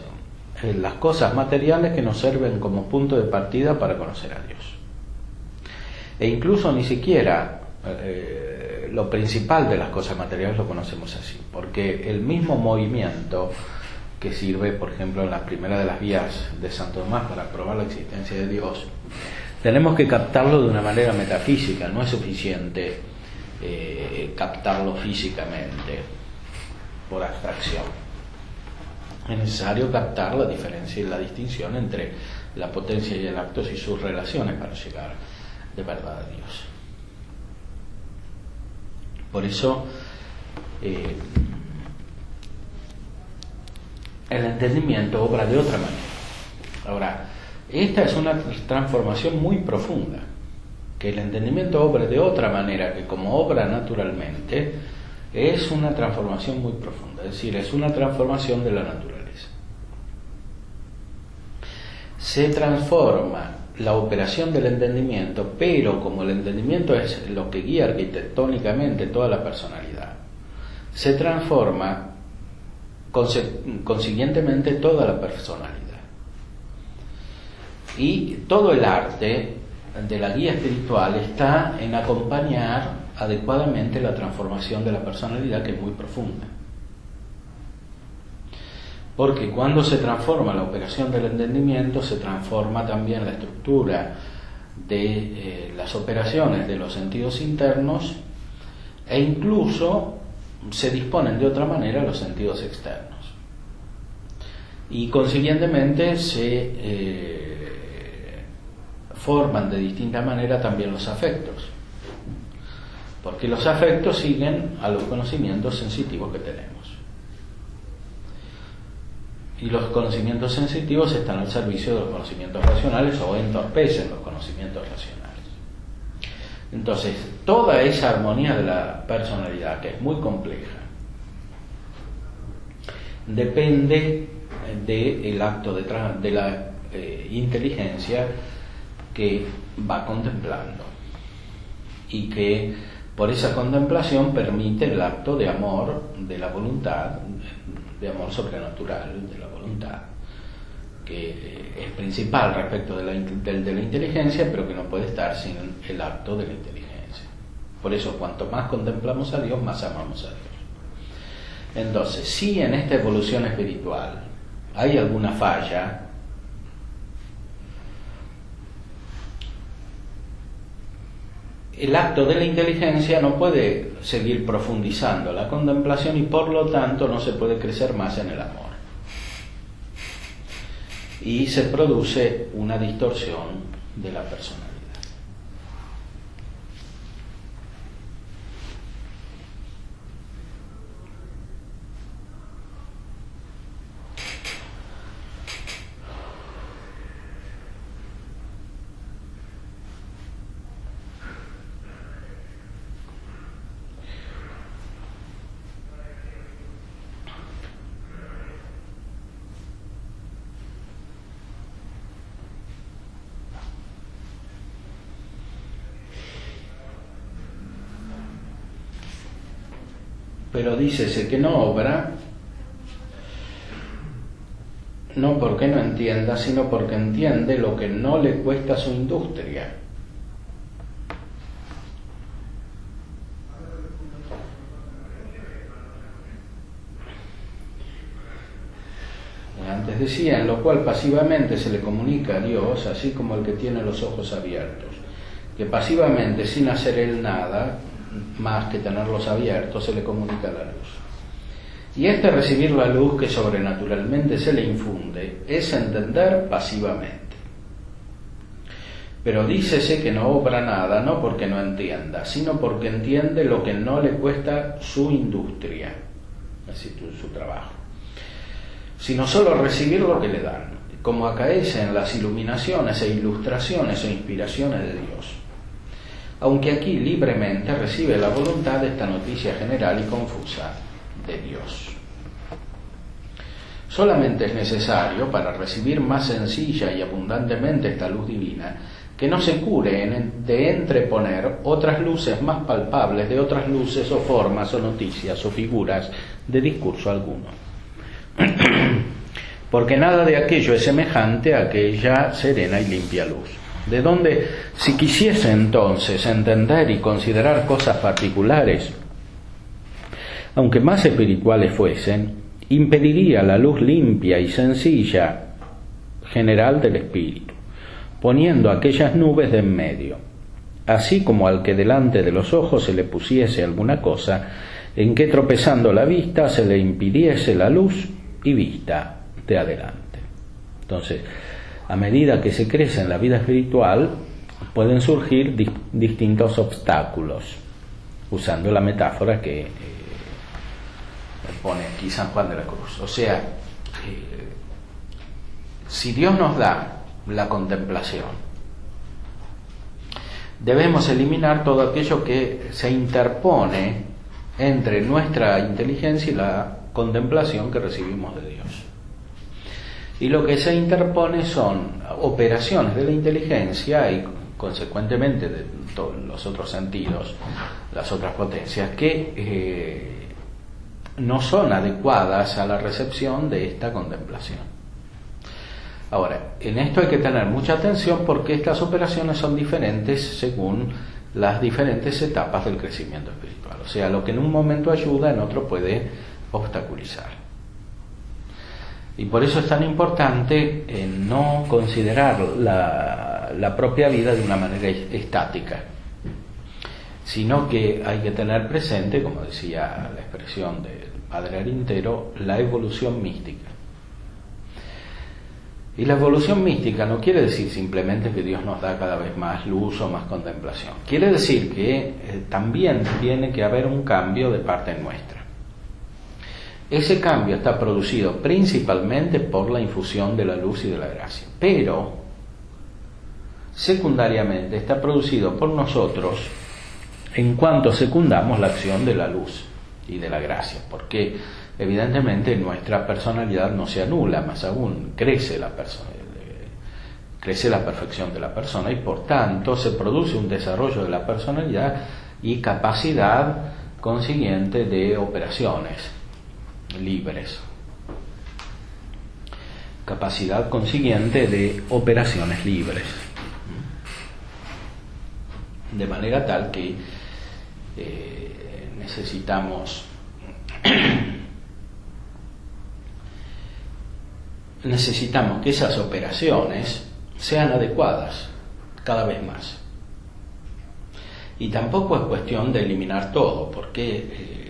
Speaker 2: las cosas materiales que nos sirven como punto de partida para conocer a Dios. E incluso ni siquiera lo principal de las cosas materiales lo conocemos así, porque el mismo movimiento que sirve, por ejemplo, en la primera de las vías de Santo Tomás para probar la existencia de Dios, tenemos que captarlo de una manera metafísica. No es suficiente captarlo físicamente por abstracción. Es necesario captar la diferencia y la distinción entre la potencia y el acto y sus relaciones para llegar de verdad a Dios. Por eso el entendimiento obra de otra manera. Ahora, esta es una transformación muy profunda, que el entendimiento obra de otra manera que como obra naturalmente, es una transformación muy profunda, es decir, es una transformación de la naturaleza. Se transforma la operación del entendimiento, pero como el entendimiento es lo que guía arquitectónicamente toda la personalidad, se transforma consiguientemente toda la personalidad. Y todo el arte de la guía espiritual está en acompañar adecuadamente la transformación de la personalidad, que es muy profunda. Porque cuando se transforma la operación del entendimiento, se transforma también la estructura de las operaciones de los sentidos internos, e incluso se disponen de otra manera los sentidos externos. Y consiguientemente se forman de distinta manera también los afectos, porque los afectos siguen a los conocimientos sensitivos que tenemos. Y los conocimientos sensitivos están al servicio de los conocimientos racionales o entorpecen los conocimientos racionales. Entonces, toda esa armonía de la personalidad, que es muy compleja, depende del acto de la inteligencia que va contemplando, y que por esa contemplación permite el acto de amor de la voluntad, de amor sobrenatural de la voluntad, que es principal respecto de la inteligencia, pero que no puede estar sin el acto de la inteligencia. Por eso, cuanto más contemplamos a Dios, más amamos a Dios. Entonces, si en esta evolución espiritual hay alguna falla, el acto de la inteligencia no puede seguir profundizando la contemplación, y por lo tanto no se puede crecer más en el amor. Y se produce una distorsión de la personalidad. Pero dícese que no obra no porque no entienda, sino porque entiende lo que no le cuesta su industria. Antes decía, en lo cual pasivamente se le comunica a Dios, así como el que tiene los ojos abiertos, que pasivamente, sin hacer él nada, más que tenerlos abiertos, se le comunica la luz. Y recibir la luz que sobrenaturalmente se le infunde, es entender pasivamente. Pero dícese que no obra nada, no porque no entienda, sino porque entiende lo que no le cuesta su industria, así su trabajo, sino solo recibir lo que le dan, como acaece en las iluminaciones e ilustraciones e inspiraciones de Dios. Aunque aquí libremente recibe la voluntad de esta noticia general y confusa de Dios. Solamente es necesario, para recibir más sencilla y abundantemente esta luz divina, que no se cure de entreponer otras luces más palpables de otras luces o formas o noticias o figuras de discurso alguno. Porque nada de aquello es semejante a aquella serena y limpia luz, de donde, si quisiese entonces entender y considerar cosas particulares, aunque más espirituales fuesen, impediría la luz limpia y sencilla general del espíritu, poniendo aquellas nubes de en medio, así como al que delante de los ojos se le pusiese alguna cosa en que tropezando la vista se le impidiese la luz y vista de adelante. Entonces, a medida que se crece en la vida espiritual, pueden surgir distintos obstáculos, usando la metáfora que pone aquí San Juan de la Cruz. O sea, si Dios nos da la contemplación, debemos eliminar todo aquello que se interpone entre nuestra inteligencia y la contemplación que recibimos de Dios. Y lo que se interpone son operaciones de la inteligencia y consecuentemente de todos los otros sentidos, las otras potencias, que no son adecuadas a la recepción de esta contemplación. Ahora, en esto hay que tener mucha atención porque estas operaciones son diferentes según las diferentes etapas del crecimiento espiritual. O sea, lo que en un momento ayuda, en otro puede obstaculizar. Y por eso es tan importante no considerar la propia vida de una manera estática, sino que hay que tener presente, como decía la expresión del padre Arintero, la evolución mística. Y la evolución mística no quiere decir simplemente que Dios nos da cada vez más luz o más contemplación. Quiere decir que también tiene que haber un cambio de parte nuestra. Ese cambio está producido principalmente por la infusión de la luz y de la gracia, pero secundariamente está producido por nosotros en cuanto secundamos la acción de la luz y de la gracia, porque evidentemente nuestra personalidad no se anula, más aún crece la perfección de la persona y por tanto se produce un desarrollo de la personalidad y capacidad consiguiente de operaciones libres, capacidad consiguiente de operaciones libres, de manera tal que necesitamos que esas operaciones sean adecuadas cada vez más. Y tampoco es cuestión de eliminar todo, porque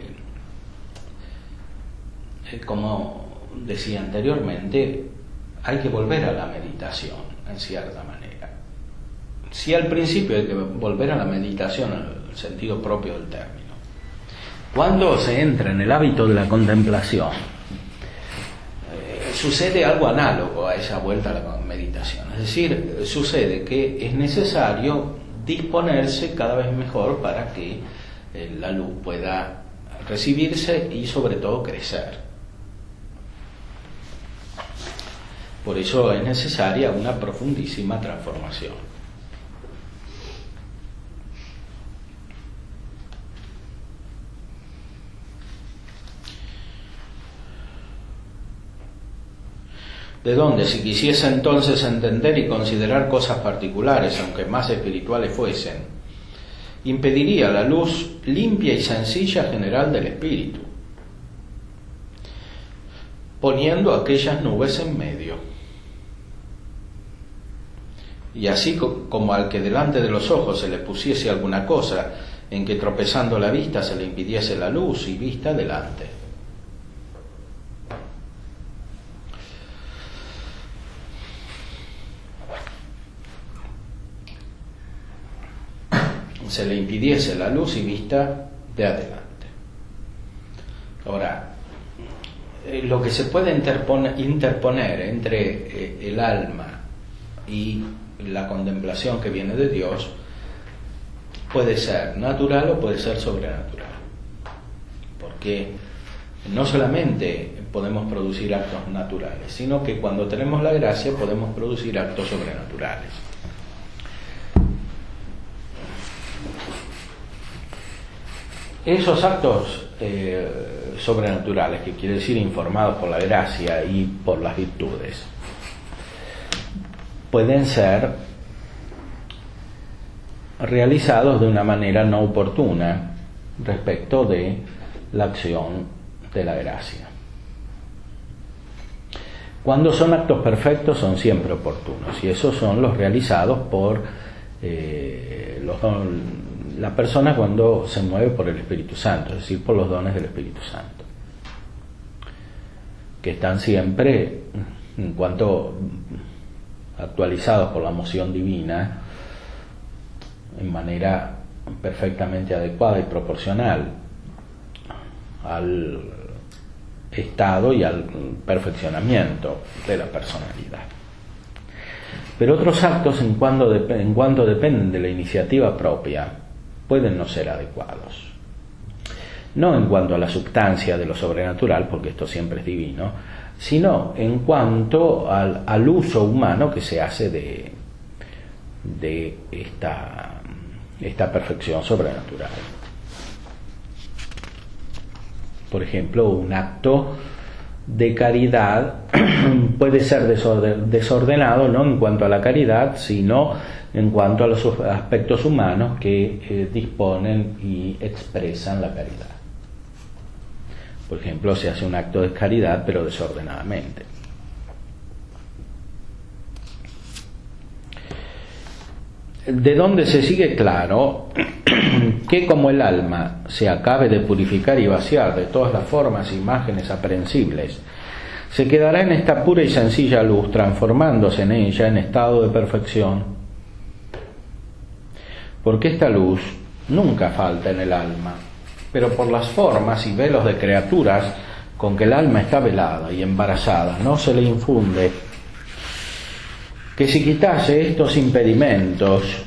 Speaker 2: como decía anteriormente, hay que volver a la meditación en cierta manera. Sí, al principio hay que volver a la meditación en el sentido propio del término. Cuando se entra en el hábito de la contemplación, sucede algo análogo a esa vuelta a la meditación. Es decir, sucede que es necesario disponerse cada vez mejor para que la luz pueda recibirse y sobre todo crecer. Por eso es necesaria una profundísima transformación. de donde, si quisiese entonces entender y considerar cosas particulares, aunque más espirituales fuesen, impediría la luz limpia y sencilla general del espíritu, poniendo aquellas nubes en medio. Y así como al que delante de los ojos se le pusiese alguna cosa en que tropezando la vista se le impidiese la luz y vista delante. Se le impidiese la luz y vista de adelante. Ahora, lo que se puede interponer entre el alma y la contemplación que viene de Dios puede ser natural o puede ser sobrenatural, porque no solamente podemos producir actos naturales, sino que cuando tenemos la gracia podemos producir actos sobrenaturales. Esos actos sobrenaturales, que quiere decir informados por la gracia y por las virtudes, pueden ser realizados de una manera no oportuna respecto de la acción de la gracia. Cuando son actos perfectos son siempre oportunos, y esos son los realizados por la persona cuando se mueve por el Espíritu Santo, es decir, por los dones del Espíritu Santo, que están siempre, en cuanto actualizados por la moción divina, en manera perfectamente adecuada y proporcional al estado y al perfeccionamiento de la personalidad. Pero otros actos, en cuanto dependen de la iniciativa propia, pueden no ser adecuados. No en cuanto a la sustancia de lo sobrenatural, porque esto siempre es divino, sino en cuanto al uso humano que se hace de esta perfección sobrenatural. Por ejemplo, un acto de caridad puede ser desordenado no en cuanto a la caridad, sino en cuanto a los aspectos humanos que disponen y expresan la caridad. Por ejemplo, se hace un acto de caridad pero desordenadamente. De donde se sigue claro que como el alma se acabe de purificar y vaciar de todas las formas e imágenes aprehensibles, se quedará en esta pura y sencilla luz, transformándose en ella en estado de perfección. Porque esta luz nunca falta en el alma, pero por las formas y velos de criaturas con que el alma está velada y embarazada, no se le infunde. Que si quitase estos impedimentos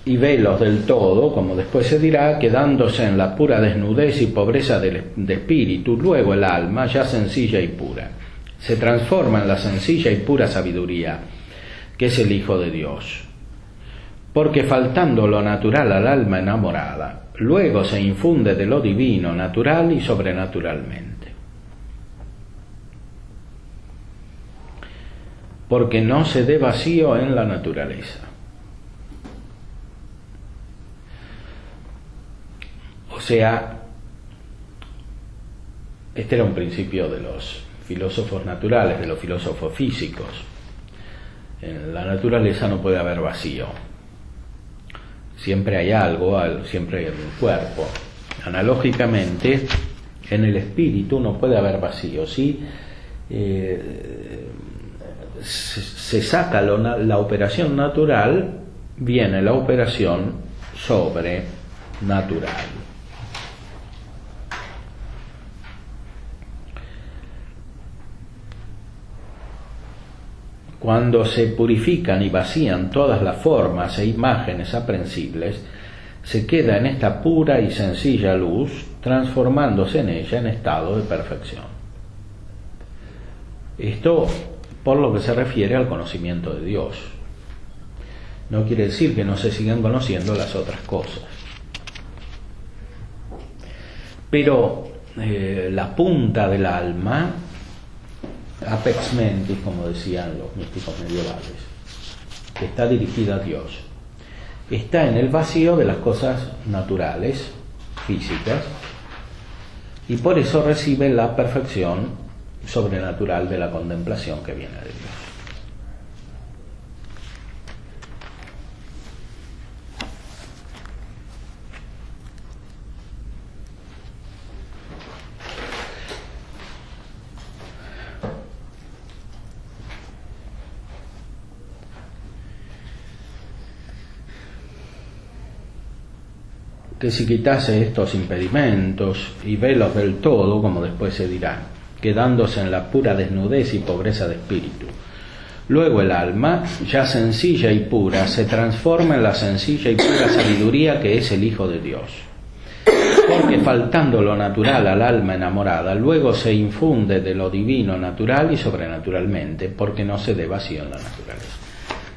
Speaker 2: y velos del todo, como después se dirá, quedándose en la pura desnudez y pobreza de espíritu, luego el alma, ya sencilla y pura, se transforma en la sencilla y pura sabiduría, que es el Hijo de Dios. Porque faltando lo natural al alma enamorada, luego se infunde de lo divino, natural y sobrenaturalmente. Porque no se dé vacío en la naturaleza. O sea, este era un principio de los filósofos naturales, de los filósofos físicos. En la naturaleza no puede haber vacío. Siempre hay algo, siempre hay un cuerpo. Analógicamente, en el espíritu no puede haber vacío. Si se saca la operación natural, viene la operación sobrenatural. Cuando se purifican y vacían todas las formas e imágenes aprehensibles, se queda en esta pura y sencilla luz, transformándose en ella en estado de perfección. Esto por lo que se refiere al conocimiento de Dios. No quiere decir que no se sigan conociendo las otras cosas. Pero la punta del alma apex mentis, como decían los místicos medievales, que está dirigida a Dios, está en el vacío de las cosas naturales, físicas, y por eso recibe la perfección sobrenatural de la contemplación que viene de Dios. Que si quitase estos impedimentos y velos del todo, como después se dirá, quedándose en la pura desnudez y pobreza de espíritu, luego el alma, ya sencilla y pura, se transforma en la sencilla y pura sabiduría que es el Hijo de Dios. Porque faltando lo natural al alma enamorada, luego se infunde de lo divino natural y sobrenaturalmente, porque no se dé vacío en la naturaleza.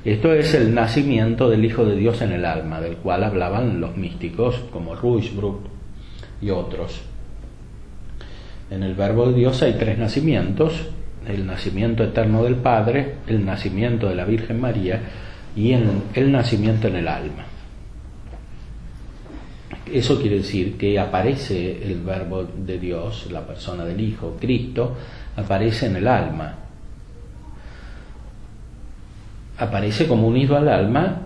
Speaker 2: Esto es el nacimiento del Hijo de Dios en el alma, del cual hablaban los místicos como Ruysbrough y otros. En el Verbo de Dios hay 3 nacimientos: el nacimiento eterno del Padre, el nacimiento de la Virgen María y el nacimiento en el alma. Eso quiere decir que aparece el Verbo de Dios, la persona del Hijo, Cristo, aparece en el alma. Aparece como unido al alma,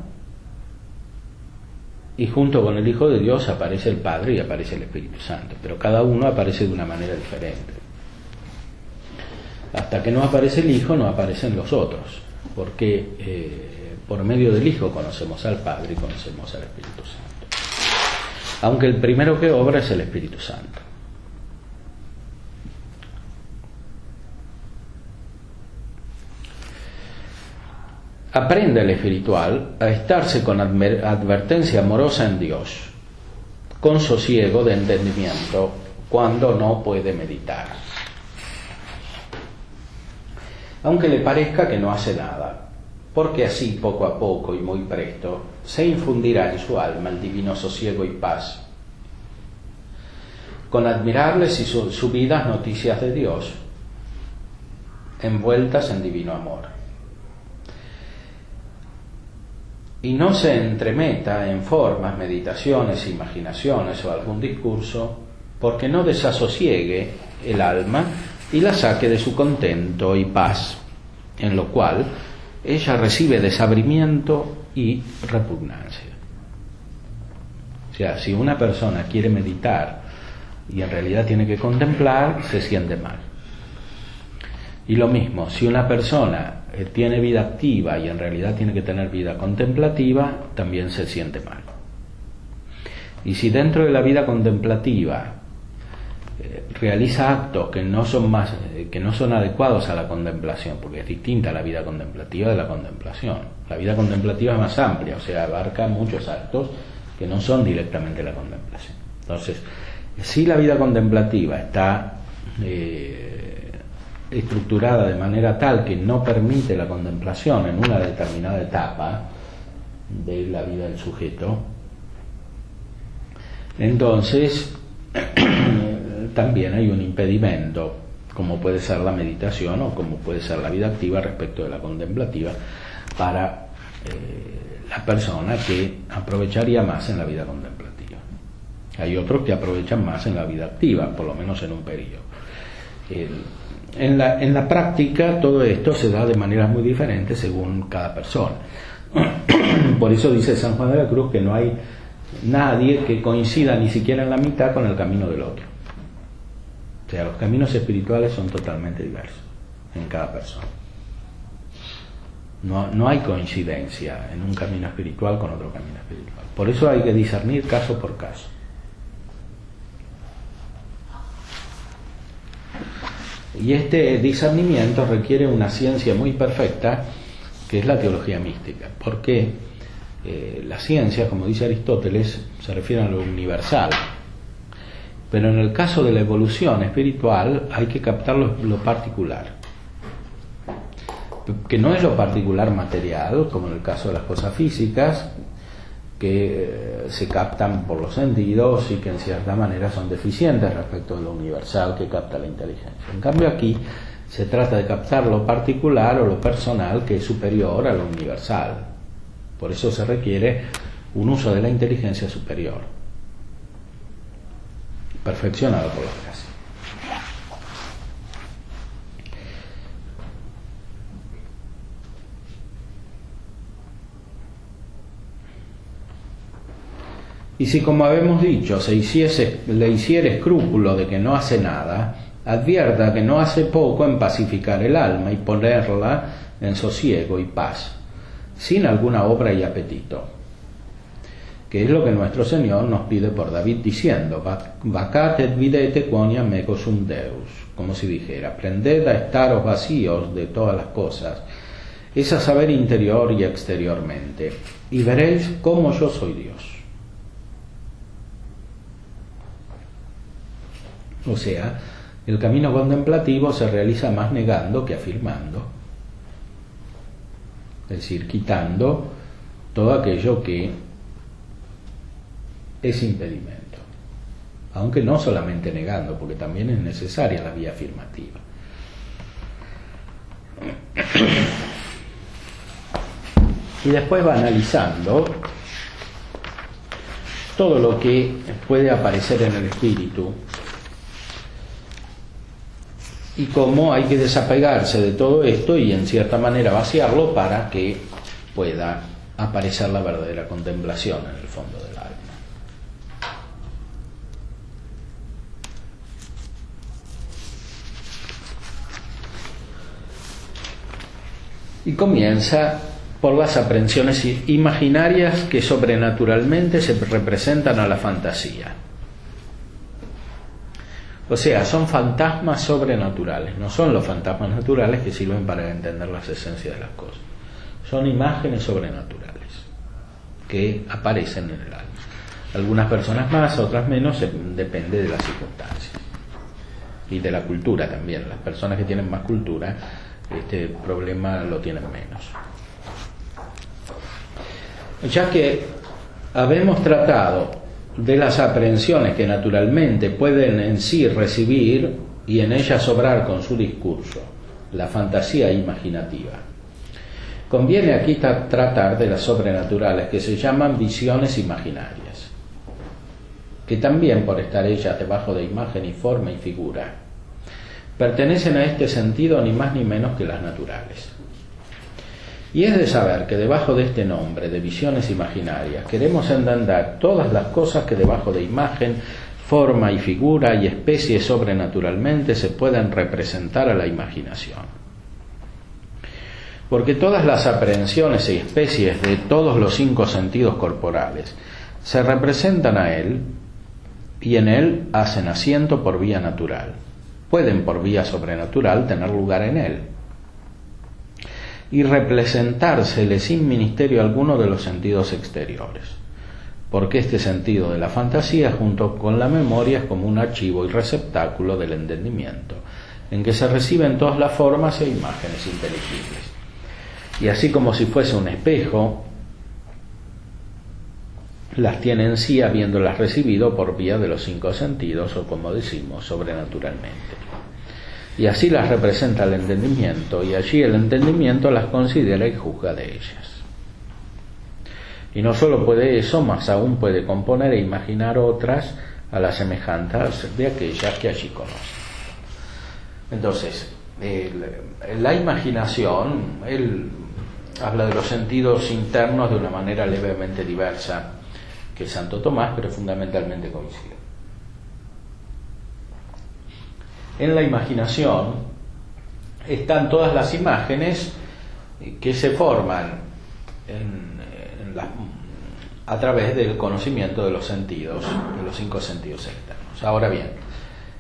Speaker 2: y junto con el Hijo de Dios aparece el Padre y aparece el Espíritu Santo, pero cada uno aparece de una manera diferente. Hasta que no aparece el Hijo no aparecen los otros, porque por medio del Hijo conocemos al Padre y conocemos al Espíritu Santo, aunque el primero que obra es el Espíritu Santo. Aprende el espiritual a estarse con advertencia amorosa en Dios, con sosiego de entendimiento, cuando no puede meditar, aunque le parezca que no hace nada, porque así poco a poco y muy presto se infundirá en su alma el divino sosiego y paz, con admirables y subidas noticias de Dios, envueltas en divino amor. Y no se entremeta en formas, meditaciones, imaginaciones o algún discurso, porque no desasosiegue el alma y la saque de su contento y paz, en lo cual ella recibe desabrimiento y repugnancia. O sea, si una persona quiere meditar y en realidad tiene que contemplar, se siente mal. Y lo mismo, si una persona tiene vida activa y en realidad tiene que tener vida contemplativa, también se siente mal. Y si dentro de la vida contemplativa realiza actos que no son adecuados a la contemplación, porque es distinta la vida contemplativa de la contemplación. La vida contemplativa es más amplia, o sea, abarca muchos actos que no son directamente la contemplación. Entonces, si la vida contemplativa está estructurada de manera tal que no permite la contemplación en una determinada etapa de la vida del sujeto, entonces también hay un impedimento, como puede ser la meditación o como puede ser la vida activa respecto de la contemplativa, para la persona que aprovecharía más en la vida contemplativa. Hay otros que aprovechan más en la vida activa, por lo menos en un periodo. En la práctica todo esto se da de maneras muy diferentes según cada persona. Por eso dice San Juan de la Cruz que no hay nadie que coincida ni siquiera en la mitad con el camino del otro. O sea, los caminos espirituales son totalmente diversos en cada persona. No hay coincidencia en un camino espiritual con otro camino espiritual. Por eso hay que discernir caso por caso. Y este discernimiento requiere una ciencia muy perfecta, que es la teología mística. Porque la ciencia, como dice Aristóteles, se refiere a lo universal. Pero en el caso de la evolución espiritual hay que captar lo particular, que no es lo particular material, como en el caso de las cosas físicas, que se captan por los sentidos y que en cierta manera son deficientes respecto de lo universal que capta la inteligencia. En cambio aquí
Speaker 1: Se trata de captar lo particular o lo personal que es superior a lo universal. Por eso se requiere un uso de la inteligencia superior, perfeccionado por la gracia. Y si, como habemos dicho, le hiciere escrúpulo de que no hace nada, advierta que no hace poco en pacificar el alma y ponerla en sosiego y paz, sin alguna obra y apetito, que es lo que nuestro Señor nos pide por David diciendo: vacat et videte quoniam ego sum Deus, como si dijera: aprended a estaros vacíos de todas las cosas, es a saber interior y exteriormente, y veréis cómo yo soy Dios. O sea, el camino contemplativo se realiza más negando que afirmando, es decir, quitando todo aquello que es impedimento, aunque no solamente negando, porque también es necesaria la vía afirmativa. Y después va analizando todo lo que puede aparecer en el espíritu y cómo hay que desapegarse de todo esto y en cierta manera vaciarlo para que pueda aparecer la verdadera contemplación en el fondo del alma. Y comienza por las aprehensiones imaginarias que sobrenaturalmente se representan a la fantasía. O sea, son fantasmas sobrenaturales, no son los fantasmas naturales que sirven para entender las esencias de las cosas. Son imágenes sobrenaturales que aparecen en el alma. Algunas personas más, otras menos, depende de las circunstancias y de la cultura también. Las personas que tienen más cultura, este problema lo tienen menos. Ya que habemos tratado de las aprehensiones que naturalmente pueden en sí recibir y en ellas obrar con su discurso, la fantasía imaginativa, conviene aquí tratar de las sobrenaturales que se llaman visiones imaginarias, que también, por estar ellas debajo de imagen y forma y figura, pertenecen a este sentido ni más ni menos que las naturales. Y es de saber que debajo de este nombre de visiones imaginarias queremos entender todas las cosas que debajo de imagen, forma y figura y especie sobrenaturalmente se pueden representar a la imaginación. Porque todas las aprehensiones y especies de todos los 5 sentidos corporales se representan a él y en él hacen asiento por vía natural. Pueden por vía sobrenatural tener lugar en él y representársele sin ministerio alguno de los sentidos exteriores, porque este sentido de la fantasía junto con la memoria es como un archivo y receptáculo del entendimiento, en que se reciben todas las formas e imágenes inteligibles. Y así como si fuese un espejo, las tiene en sí habiéndolas recibido por vía de los 5 sentidos, o como decimos, sobrenaturalmente. Y así las representa el entendimiento, y allí el entendimiento las considera y juzga de ellas. Y no solo puede eso, más aún puede componer e imaginar otras a la semejanza de aquellas que allí conoce. Entonces, la imaginación, él habla de los sentidos internos de una manera levemente diversa que Santo Tomás, pero fundamentalmente coincide. En la imaginación están todas las imágenes que se forman a través del conocimiento de los sentidos, de los 5 sentidos externos. Ahora bien,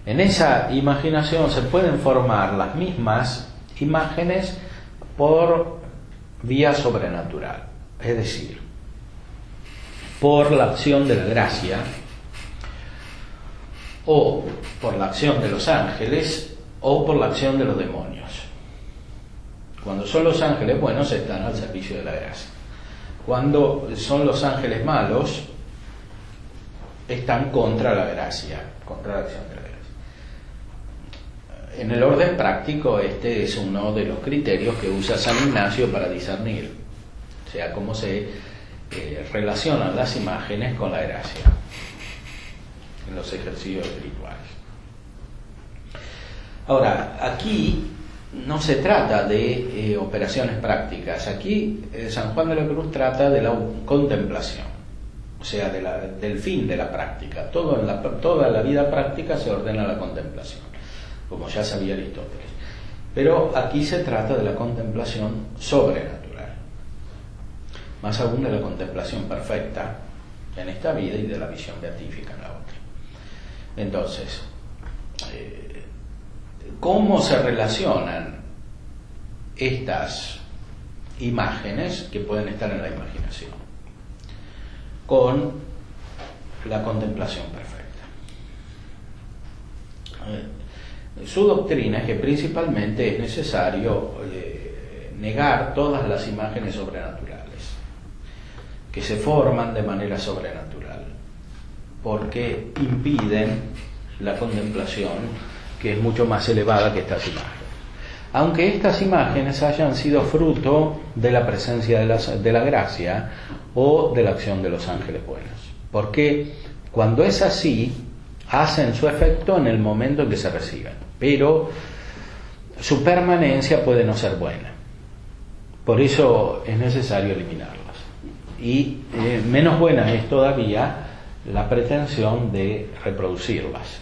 Speaker 1: en esa imaginación se pueden formar las mismas imágenes por vía sobrenatural, es decir, por la acción de la gracia, o por la acción de los ángeles, o por la acción de los demonios. Cuando son los ángeles buenos, están al servicio de la gracia. Cuando son los ángeles malos, están contra la gracia, contra la acción de la
Speaker 2: En el orden práctico, este es uno de los criterios que usa San Ignacio para discernir, o sea, cómo se relacionan las imágenes con la gracia en los ejercicios espirituales. Ahora, aquí no se trata de operaciones prácticas, aquí San Juan de la Cruz trata de la contemplación, o sea, del fin de la práctica. Toda la vida práctica se ordena a la contemplación, como ya sabía Aristóteles. Pero aquí se trata de la contemplación sobrenatural, más aún de la contemplación perfecta en esta vida y de la visión beatífica en la otra. Entonces, ¿cómo se relacionan estas imágenes que pueden estar en la imaginación con la contemplación perfecta? Su doctrina es que principalmente es necesario negar todas las imágenes sobrenaturales que se forman de manera sobrenatural, porque impiden la contemplación, que es mucho más elevada que estas imágenes. Aunque estas imágenes hayan sido fruto de la presencia de la gracia o de la acción de los ángeles buenos. Porque cuando es así, hacen su efecto en el momento en que se reciben, pero su permanencia puede no ser buena. Por eso es necesario eliminarlas. Y menos buena es todavía la pretensión de reproducirlas.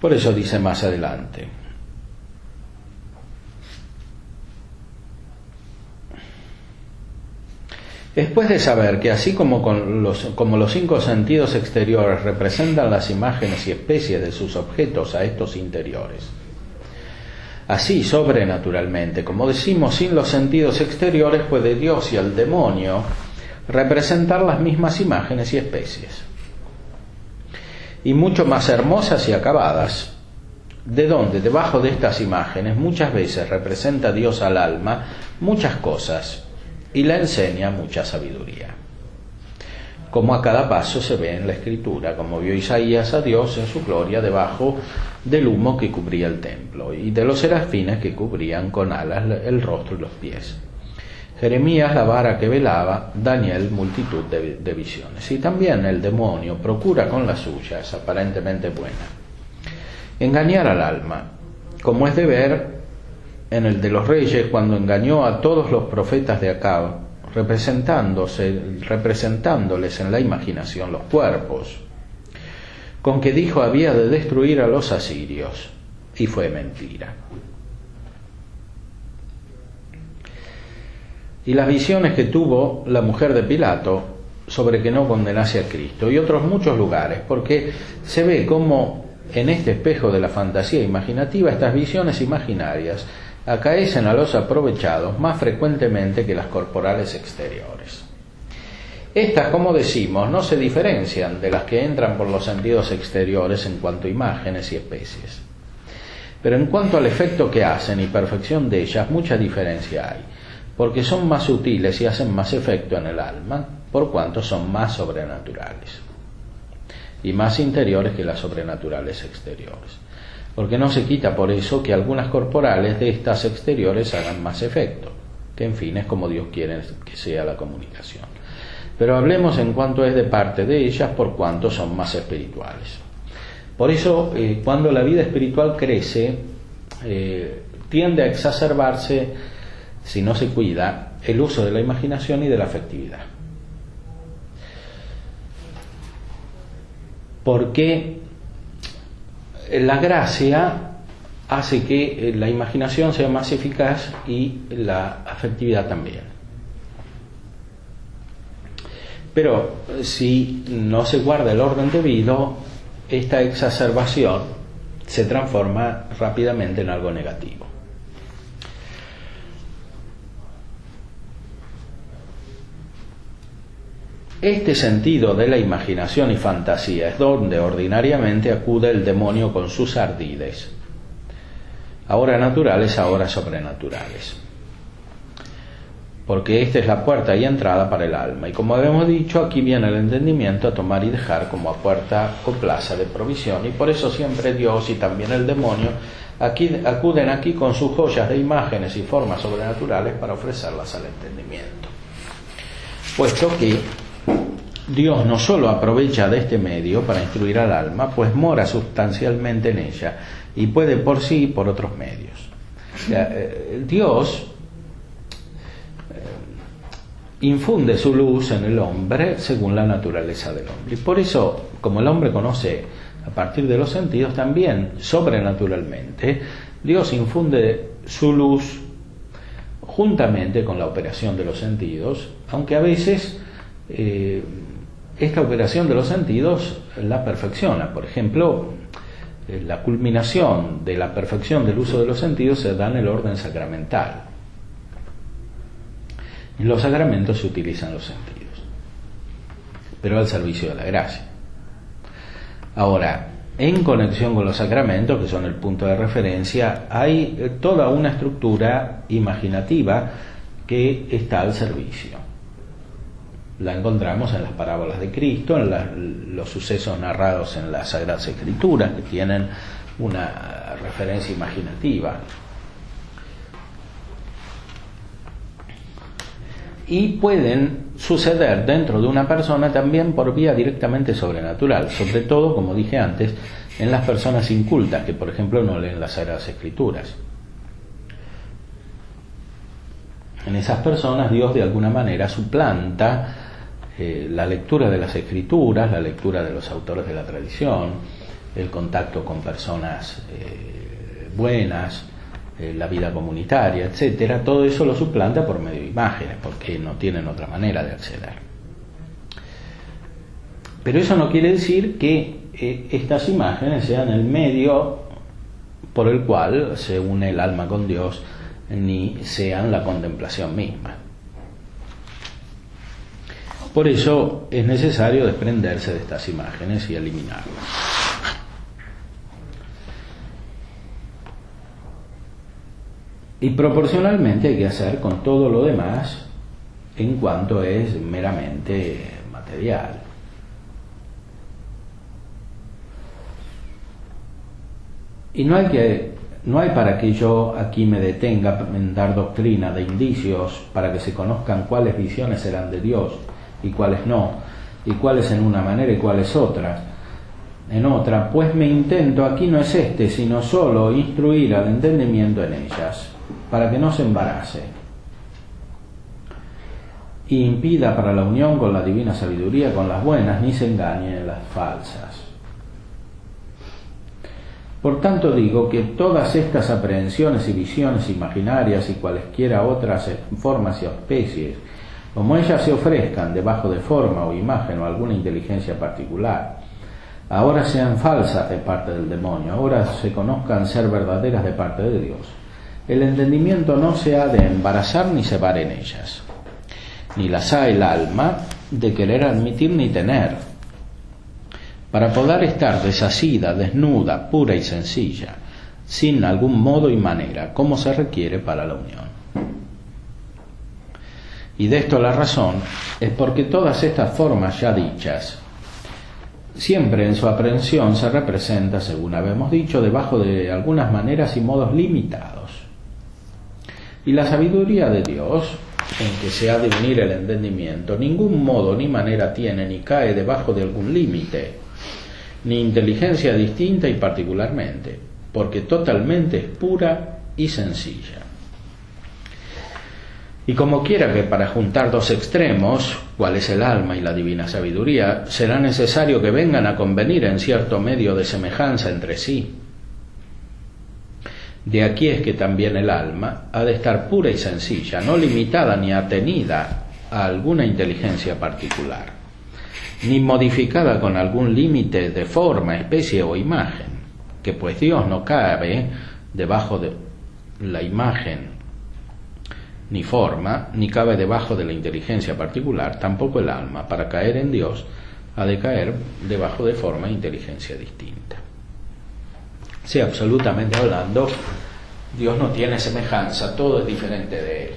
Speaker 2: Por eso dice más adelante: después de saber que así como los 5 sentidos exteriores representan las imágenes y especies de sus objetos a estos interiores, así sobrenaturalmente, como decimos, sin los sentidos exteriores puede Dios y el demonio representar las mismas imágenes y especies, y mucho más hermosas y acabadas, de donde debajo de estas imágenes muchas veces representa Dios al alma muchas cosas y la enseña mucha sabiduría, como a cada paso se ve en la Escritura, como vio Isaías a Dios en su gloria debajo del humo que cubría el templo y de los serafines que cubrían con alas el rostro y los pies, Jeremías la vara que velaba, Daniel multitud de visiones. Y también el demonio procura con las suyas, aparentemente buena, engañar al alma, como es de ver en el de los reyes cuando engañó a todos los profetas de Acab, representándoles en la imaginación los cuerpos, con que dijo había de destruir a los asirios, y fue mentira. Y las visiones que tuvo la mujer de Pilato sobre que no condenase a Cristo, y otros muchos lugares, porque se ve como en este espejo de la fantasía imaginativa estas visiones imaginarias acaecen a los aprovechados más frecuentemente que las corporales exteriores. Estas, como decimos, no se diferencian de las que entran por los sentidos exteriores en cuanto a imágenes y especies, pero en cuanto al efecto que hacen y perfección de ellas, mucha diferencia hay, porque son más sutiles y hacen más efecto en el alma, por cuanto son más sobrenaturales y más interiores que las sobrenaturales exteriores, porque no se quita por eso que algunas corporales de estas exteriores hagan más efecto, que en fin es como Dios quiere que sea la comunicación. Pero hablemos en cuanto es de parte de ellas, por cuanto son más espirituales. Por eso, cuando la vida espiritual crece, tiende a exacerbarse, si no se cuida, el uso de la imaginación y de la afectividad. Porque la gracia hace que la imaginación sea más eficaz y la afectividad también. Pero si no se guarda el orden debido, esta exacerbación se transforma rápidamente en algo negativo. Este sentido de la imaginación y fantasía es donde ordinariamente acude el demonio con sus ardides, ahora naturales, ahora sobrenaturales. porque esta es la puerta y entrada para el alma. Y como habíamos dicho, aquí viene el entendimiento a tomar y dejar como a puerta o plaza de provisión. Y por eso siempre Dios y también el demonio acuden aquí con sus joyas de imágenes y formas sobrenaturales para ofrecerlas al entendimiento. Puesto que Dios no solo aprovecha de este medio para instruir al alma, pues mora sustancialmente en ella y puede por sí y por otros medios. O sea, Dios infunde su luz en el hombre según la naturaleza del hombre. Y por eso, como el hombre conoce a partir de los sentidos, también sobrenaturalmente Dios infunde su luz juntamente con la operación de los sentidos, aunque a veces esta operación de los sentidos la perfecciona. Por ejemplo, la culminación de la perfección del uso de los sentidos se da en el orden sacramental. En los sacramentos se utilizan los sentidos, pero al servicio de la gracia. Ahora, en conexión con los sacramentos, que son el punto de referencia, hay toda una estructura imaginativa que está al servicio. La encontramos en las parábolas de Cristo, en los sucesos narrados en las Sagradas Escrituras, que tienen una referencia imaginativa. Y pueden suceder dentro de una persona también por vía directamente sobrenatural, sobre todo, como dije antes, en las personas incultas, que por ejemplo no leen las Sagradas Escrituras. En esas personas Dios de alguna manera suplanta la lectura de las Escrituras, la lectura de los autores de la tradición, el contacto con personas buenas, la vida comunitaria, etcétera. Todo eso lo suplanta por medio de imágenes, porque no tienen otra manera de acceder. Pero eso no quiere decir que estas imágenes sean el medio por el cual se une el alma con Dios, ni sean la contemplación misma. Por eso es necesario desprenderse de estas imágenes y eliminarlas. Y proporcionalmente hay que hacer con todo lo demás en cuanto es meramente material. Y no hay para que yo aquí me detenga en dar doctrina de indicios para que se conozcan cuáles visiones serán de Dios y cuáles no, y cuáles en una manera y cuáles en otra, pues mi intento aquí no es sino solo instruir al entendimiento en ellas, para que no se embarace y impida para la unión con la divina sabiduría, con las buenas, ni se engañe en las falsas. Por tanto digo que todas estas aprehensiones y visiones imaginarias y cualesquiera otras formas y especies, como ellas se ofrezcan debajo de forma o imagen o alguna inteligencia particular, ahora sean falsas de parte del demonio, ahora se conozcan ser verdaderas de parte de Dios, el entendimiento no se ha de embarazar ni cebar en ellas, ni las ha el alma de querer admitir ni tener, para poder estar desasida, desnuda, pura y sencilla, sin algún modo y manera, como se requiere para la unión. Y de esto la razón es porque todas estas formas ya dichas, siempre en su aprehensión se representa, según habemos dicho, debajo de algunas maneras y modos limitados. Y la sabiduría de Dios, en que se ha de unir el entendimiento, ningún modo ni manera tiene ni cae debajo de algún límite, ni inteligencia distinta y particularmente, porque totalmente es pura y sencilla. Y como quiera que para juntar dos extremos, cuál es el alma y la divina sabiduría, será necesario que vengan a convenir en cierto medio de semejanza entre sí. De aquí es que también el alma ha de estar pura y sencilla, no limitada ni atenida a alguna inteligencia particular, ni modificada con algún límite de forma, especie o imagen, que pues Dios no cabe debajo de la imagen ni forma, ni cabe debajo de la inteligencia particular, tampoco el alma, para caer en Dios, ha de caer debajo de forma e inteligencia distinta. Sí, absolutamente hablando, Dios no tiene semejanza, todo es diferente de Él.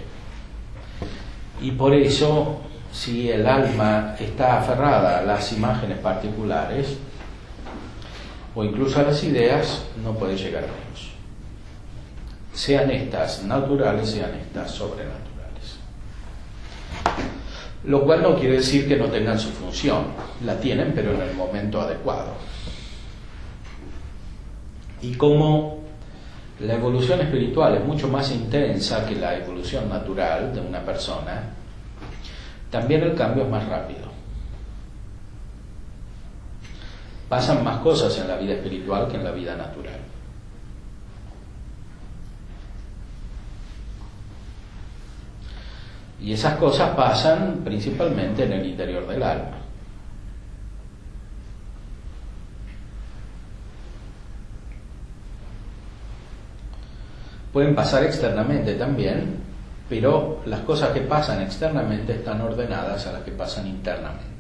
Speaker 2: Y por eso, si el alma está aferrada a las imágenes particulares, o incluso a las ideas, no puede llegar a Dios. Sean estas naturales, sean estas sobrenaturales. Lo cual no quiere decir que no tengan su función. La tienen, pero en el momento adecuado. Y como la evolución espiritual es mucho más intensa que la evolución natural de una persona, también el cambio es más rápido. Pasan más cosas en la vida espiritual que en la vida natural. Y esas cosas pasan principalmente en el interior del alma. Pueden pasar externamente también, pero las cosas que pasan externamente están ordenadas a las que pasan internamente.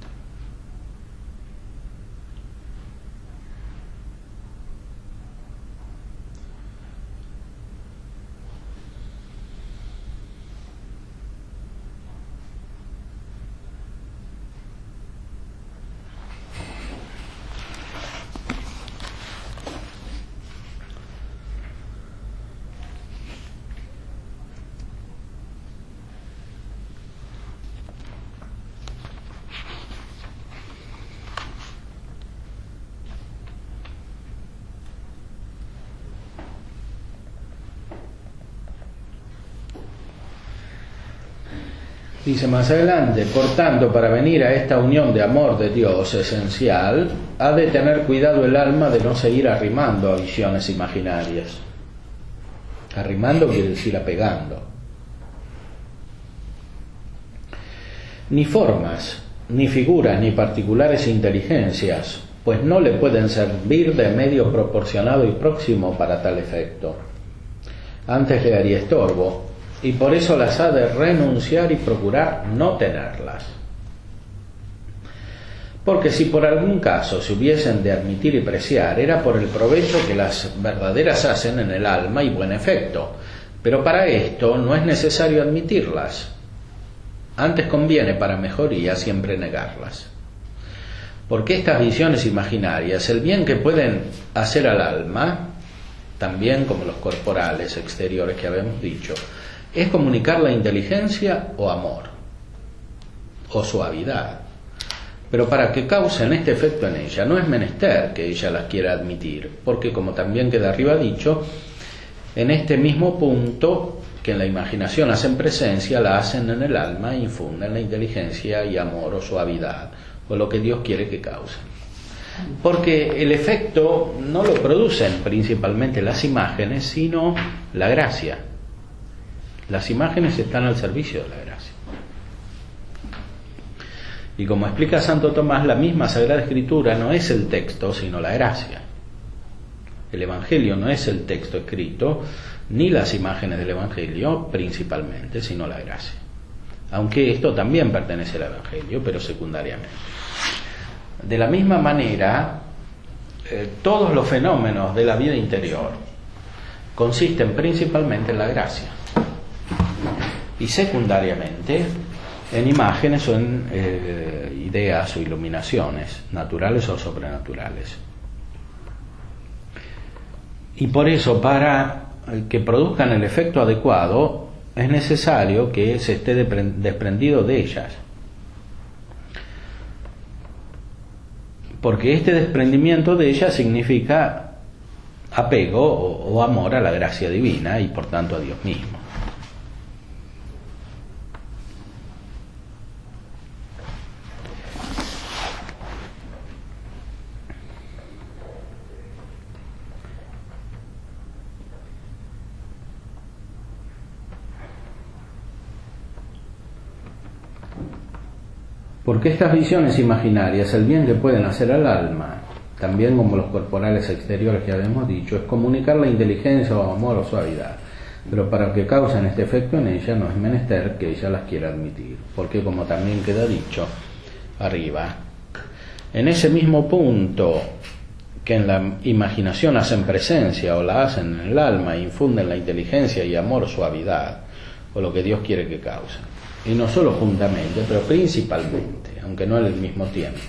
Speaker 2: Dice más adelante, por tanto, para venir a esta unión de amor de Dios esencial, ha de tener cuidado el alma de no seguir arrimando a visiones imaginarias. Arrimando quiere decir apegando. Ni formas, ni figuras, ni particulares inteligencias, pues no le pueden servir de medio proporcionado y próximo para tal efecto. Antes le haría estorbo, y por eso las ha de renunciar y procurar no tenerlas. Porque si por algún caso se hubiesen de admitir y preciar, era por el provecho que las verdaderas hacen en el alma y buen efecto, pero para esto no es necesario admitirlas. Antes conviene para mejoría siempre negarlas. Porque estas visiones imaginarias, el bien que pueden hacer al alma, también como los corporales exteriores que habíamos dicho, es comunicar la inteligencia o amor, o suavidad. Pero para que causen este efecto en ella, no es menester que ella las quiera admitir, porque como también queda arriba dicho, en este mismo punto que en la imaginación hacen presencia, la hacen en el alma e infunden la inteligencia y amor o suavidad, o lo que Dios quiere que causen. Porque el efecto no lo producen principalmente las imágenes, sino la gracia. Las imágenes están al servicio de la gracia. Y como explica Santo Tomás, la misma Sagrada Escritura no es el texto, sino la gracia. El Evangelio no es el texto escrito, ni las imágenes del Evangelio principalmente, sino la gracia. Aunque esto también pertenece al Evangelio, pero secundariamente. De la misma manera, todos los fenómenos de la vida interior consisten principalmente en la gracia. Y secundariamente en imágenes o en ideas o iluminaciones, naturales o sobrenaturales. Y por eso, para que produzcan el efecto adecuado, es necesario que se esté desprendido de ellas. Porque este desprendimiento de ellas significa apego o amor a la gracia divina y por tanto a Dios mismo. Porque estas visiones imaginarias, el bien que pueden hacer al alma, también como los corporales exteriores que habíamos dicho, es comunicar la inteligencia o amor o suavidad. Pero para que causen este efecto en ella no es menester que ella las quiera admitir, porque como también queda dicho arriba, en ese mismo punto que en la imaginación hacen presencia o la hacen en el alma, infunden la inteligencia y amor o suavidad, o lo que Dios quiere que causen.
Speaker 1: y no solo juntamente, pero principalmente, aunque no al mismo tiempo,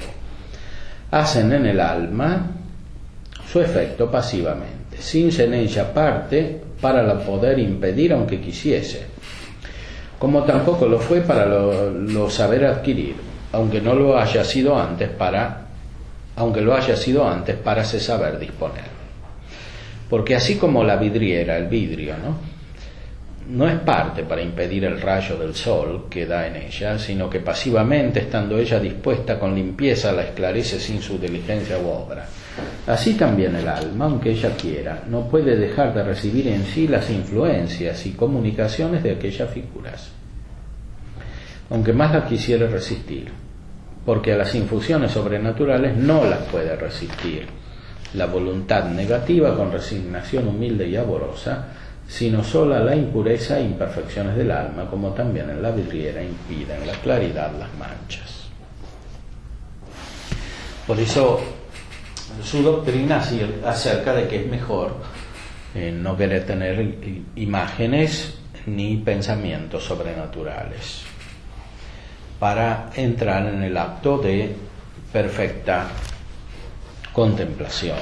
Speaker 1: hacen en el alma su efecto pasivamente, sin en ella parte para la poder impedir aunque quisiese, como tampoco lo fue para lo saber adquirir, aunque lo haya sido antes para se saber disponer. Porque así como la vidriera, el vidrio, no es parte para impedir el rayo del sol que da en ella, sino que pasivamente, estando ella dispuesta con limpieza, la esclarece sin su diligencia u obra. Así también el alma, aunque ella quiera, no puede dejar de recibir en sí las influencias y comunicaciones de aquellas figuras, aunque más las quisiera resistir, porque a las infusiones sobrenaturales no las puede resistir la voluntad negativa con resignación humilde y amorosa, sino sola la impureza e imperfecciones del alma, como también en la vidriera impiden la claridad las manchas. Por eso su doctrina acerca de que es mejor no querer tener imágenes ni pensamientos sobrenaturales para entrar en el acto de perfecta contemplación.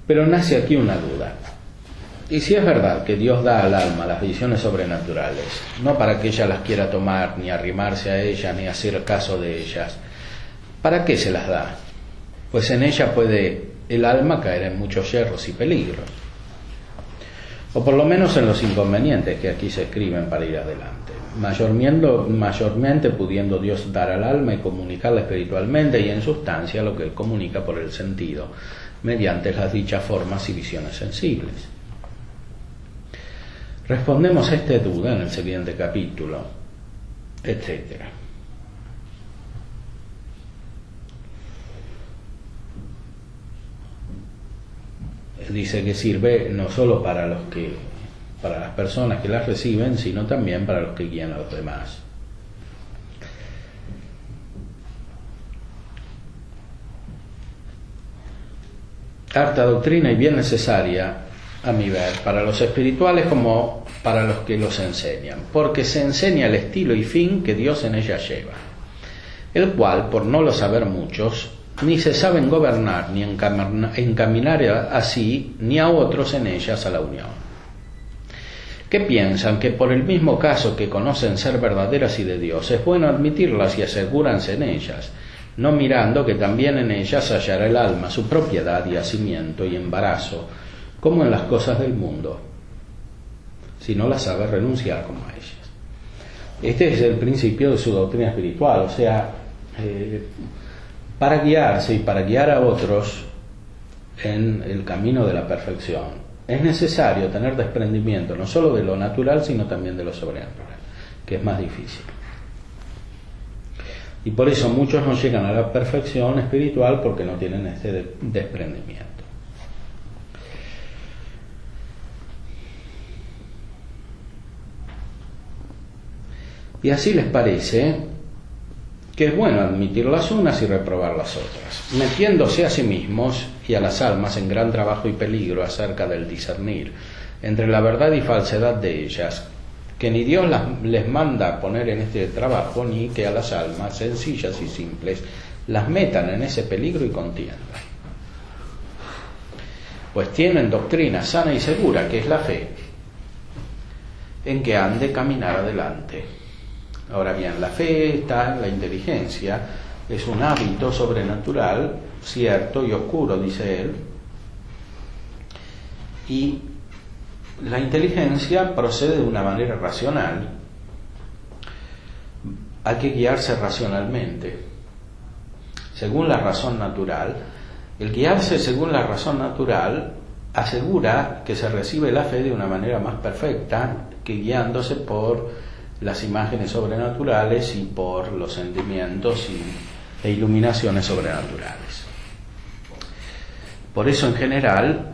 Speaker 1: Pero nace aquí una duda. Y si es verdad que Dios da al alma las visiones sobrenaturales, no para que ella las quiera tomar, ni arrimarse a ellas, ni hacer caso de ellas, ¿para qué se las da? Pues en ella puede el alma caer en muchos yerros y peligros, o por lo menos en los inconvenientes que aquí se escriben para ir adelante, mayormente pudiendo Dios dar al alma y comunicarla espiritualmente y en sustancia lo que Él comunica por el sentido, mediante las dichas formas y visiones sensibles. Respondemos a esta duda en el siguiente capítulo, etc. Dice que sirve no solo para las personas que las reciben, sino también para los que guían a los demás. Harta doctrina y bien necesaria, a mi ver, para los espirituales como para los que los enseñan, porque se enseña el estilo y fin que Dios en ella lleva, el cual, por no lo saber muchos, ni se saben gobernar ni encaminar así ni a otros en ellas a la unión, que piensan que por el mismo caso que conocen ser verdaderas y de Dios, es bueno admitirlas y asegúranse en ellas, no mirando que también en ellas hallará el alma su propiedad y hacimiento y embarazo, como en las cosas del mundo, si no las sabe renunciar como a ellas. Este es el principio de su doctrina espiritual, o sea, para guiarse y para guiar a otros en el camino de la perfección, es necesario tener desprendimiento no solo de lo natural, sino también de lo sobrenatural, que es más difícil. Y por eso muchos no llegan a la perfección espiritual porque no tienen este desprendimiento. Y así les parece que es bueno admitir las unas y reprobar las otras, metiéndose a sí mismos y a las almas en gran trabajo y peligro acerca del discernir entre la verdad y falsedad de ellas, que ni Dios les manda poner en este trabajo, ni que a las almas sencillas y simples las metan en ese peligro y contienda. Pues tienen doctrina sana y segura, que es la fe, en que han de caminar adelante. Ahora bien, la fe está en la inteligencia, es un hábito sobrenatural, cierto y oscuro, dice él, y la inteligencia procede de una manera racional. Hay que guiarse racionalmente, según la razón natural. El guiarse según la razón natural asegura que se recibe la fe de una manera más perfecta que guiándose por las imágenes sobrenaturales y por los sentimientos e iluminaciones sobrenaturales. Por eso, en general,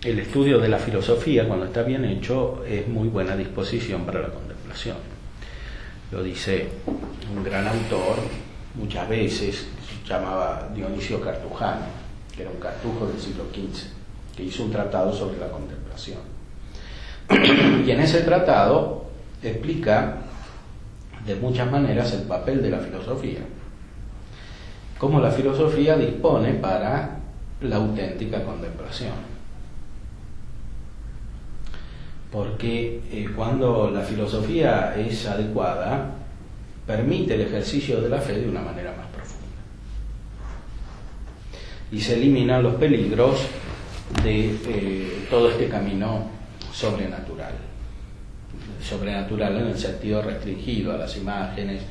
Speaker 1: el estudio de la filosofía, cuando está bien hecho, es muy buena disposición para la contemplación. Lo dice un gran autor, muchas veces, se llamaba Dionisio Cartujano, que era un cartujo del siglo XV, que hizo un tratado sobre la contemplación. Y en ese tratado explica de muchas maneras el papel de la filosofía, cómo la filosofía dispone para la auténtica contemplación. Porque cuando la filosofía es adecuada, permite el ejercicio de la fe de una manera más profunda. Y se eliminan los peligros de todo este camino sobrenatural. Sobrenatural en el sentido restringido a las imágenes,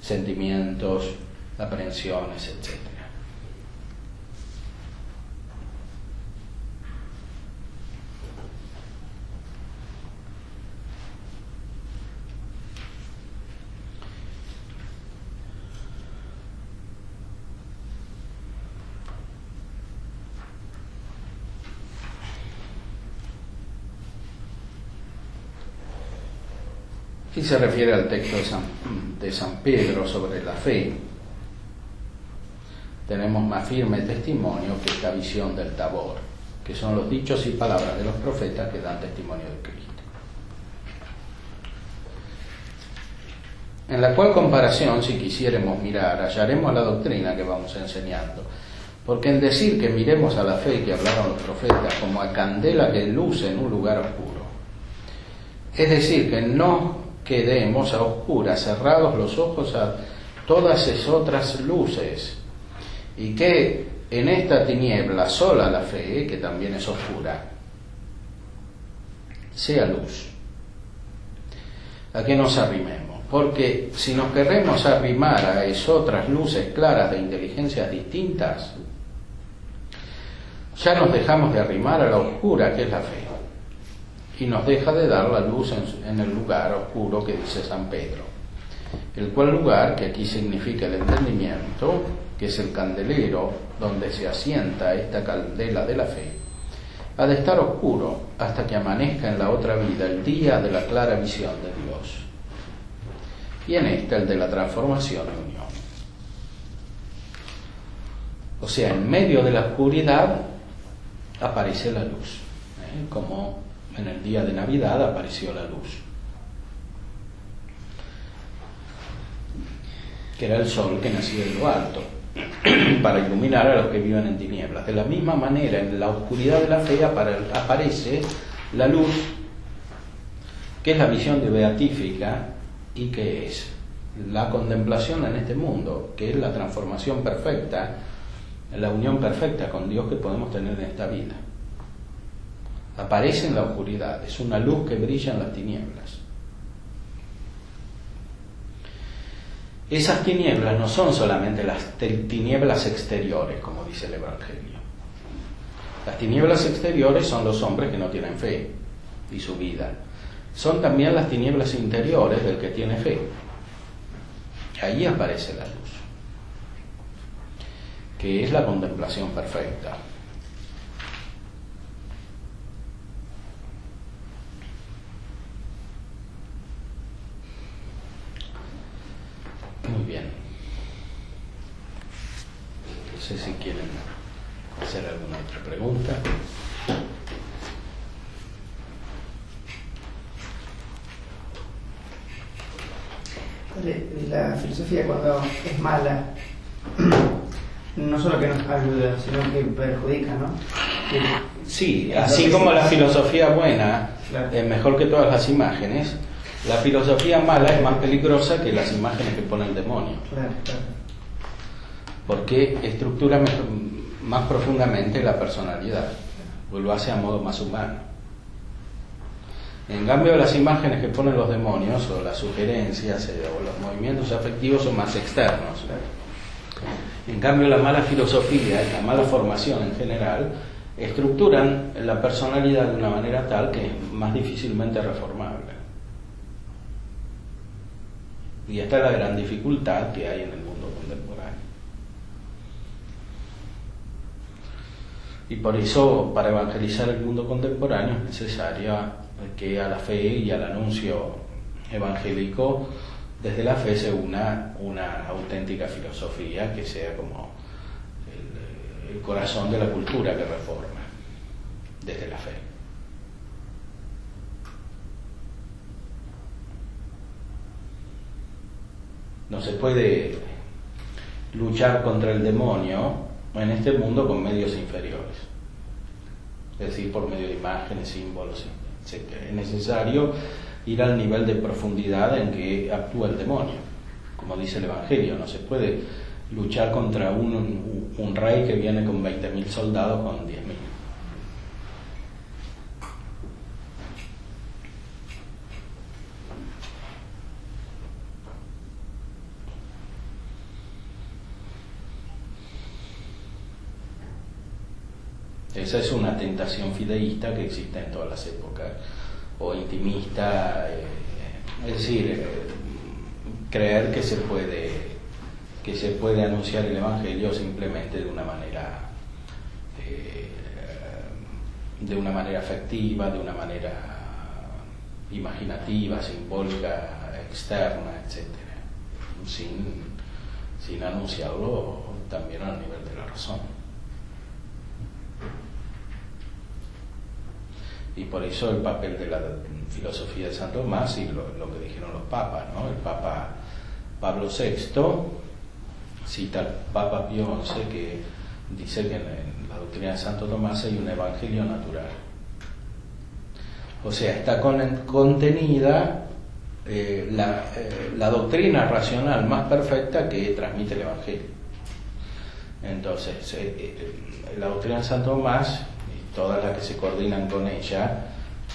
Speaker 1: sentimientos, aprehensiones, etc. Y se refiere al texto de San Pedro sobre la fe. Tenemos más firme testimonio que esta visión del Tabor, que son los dichos y palabras de los profetas que dan testimonio de Cristo. En la cual comparación, si quisiéramos mirar, hallaremos la doctrina que vamos enseñando, porque en decir que miremos a la fe que hablaron los profetas como a candela que luce en un lugar oscuro, es decir, que no quedemos a oscuras, cerrados los ojos a todas esas otras luces, y que en esta tiniebla sola la fe, que también es oscura, sea luz, a que nos arrimemos, porque si nos queremos arrimar a esas otras luces claras de inteligencias distintas, ya nos dejamos de arrimar a la oscura que es la fe, y nos deja de dar la luz en el lugar oscuro que dice San Pedro, el cual lugar, que aquí significa el entendimiento, que es el candelero donde se asienta esta candela de la fe, ha de estar oscuro hasta que amanezca en la otra vida el día de la clara visión de Dios, y en esta el de la transformación y unión. O sea, en medio de la oscuridad aparece la luz, como en el día de Navidad apareció la luz, que era el sol que nacía en lo alto, para iluminar a los que viven en tinieblas. De la misma manera, en la oscuridad de la fe aparece la luz, que es la visión de beatífica y que es la contemplación en este mundo, que es la transformación perfecta, la unión perfecta con Dios que podemos tener en esta vida. Aparece en la oscuridad, es una luz que brilla en las tinieblas. Esas tinieblas no son solamente las tinieblas exteriores, como dice el Evangelio. Las tinieblas exteriores son los hombres que no tienen fe y su vida. Son también las tinieblas interiores del que tiene fe. Ahí aparece la luz, que es la contemplación perfecta. Muy bien. No sé si quieren hacer alguna otra pregunta.
Speaker 3: La filosofía, cuando es mala, no solo que nos ayuda, sino que perjudica, ¿no?
Speaker 1: Sí, así como la filosofía buena es mejor que todas las imágenes, la filosofía mala es más peligrosa que las imágenes que pone el demonio.
Speaker 3: Claro.
Speaker 1: Porque estructura más profundamente la personalidad, o lo hace a modo más humano. En cambio, las imágenes que ponen los demonios, o las sugerencias, o los movimientos afectivos son más externos. En cambio, la mala filosofía y la mala formación en general estructuran la personalidad de una manera tal que es más difícilmente reformable. Y esta es la gran dificultad que hay en el mundo contemporáneo.
Speaker 2: Y por eso, para evangelizar el mundo contemporáneo, es necesario que a la fe y al anuncio evangélico, desde la fe se una auténtica filosofía que sea como el corazón de la cultura que reforma, desde la fe. No se puede luchar contra el demonio en este mundo con medios inferiores, es decir, por medio de imágenes, símbolos, etc. Es necesario ir al nivel de profundidad en que actúa el demonio, como dice el Evangelio. No se puede luchar contra un rey que viene con 20.000 soldados con 10.000. Esa es una tentación fideísta que existe en todas las épocas, o intimista, es decir, creer que se puede anunciar el Evangelio simplemente de una manera afectiva, de una manera imaginativa, simbólica, externa, etc., sin anunciarlo también al nivel de la razón. Y por eso el papel de la filosofía de Santo Tomás y lo que dijeron los papas, ¿no? El Papa Pablo VI cita al Papa Pío XI, que dice que en la doctrina de Santo Tomás hay un evangelio natural. O sea, está contenida la doctrina racional más perfecta que transmite el evangelio. Entonces, la doctrina de Santo Tomás, todas las que se coordinan con ella,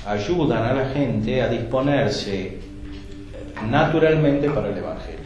Speaker 2: ayudan a la gente a disponerse naturalmente para el Evangelio.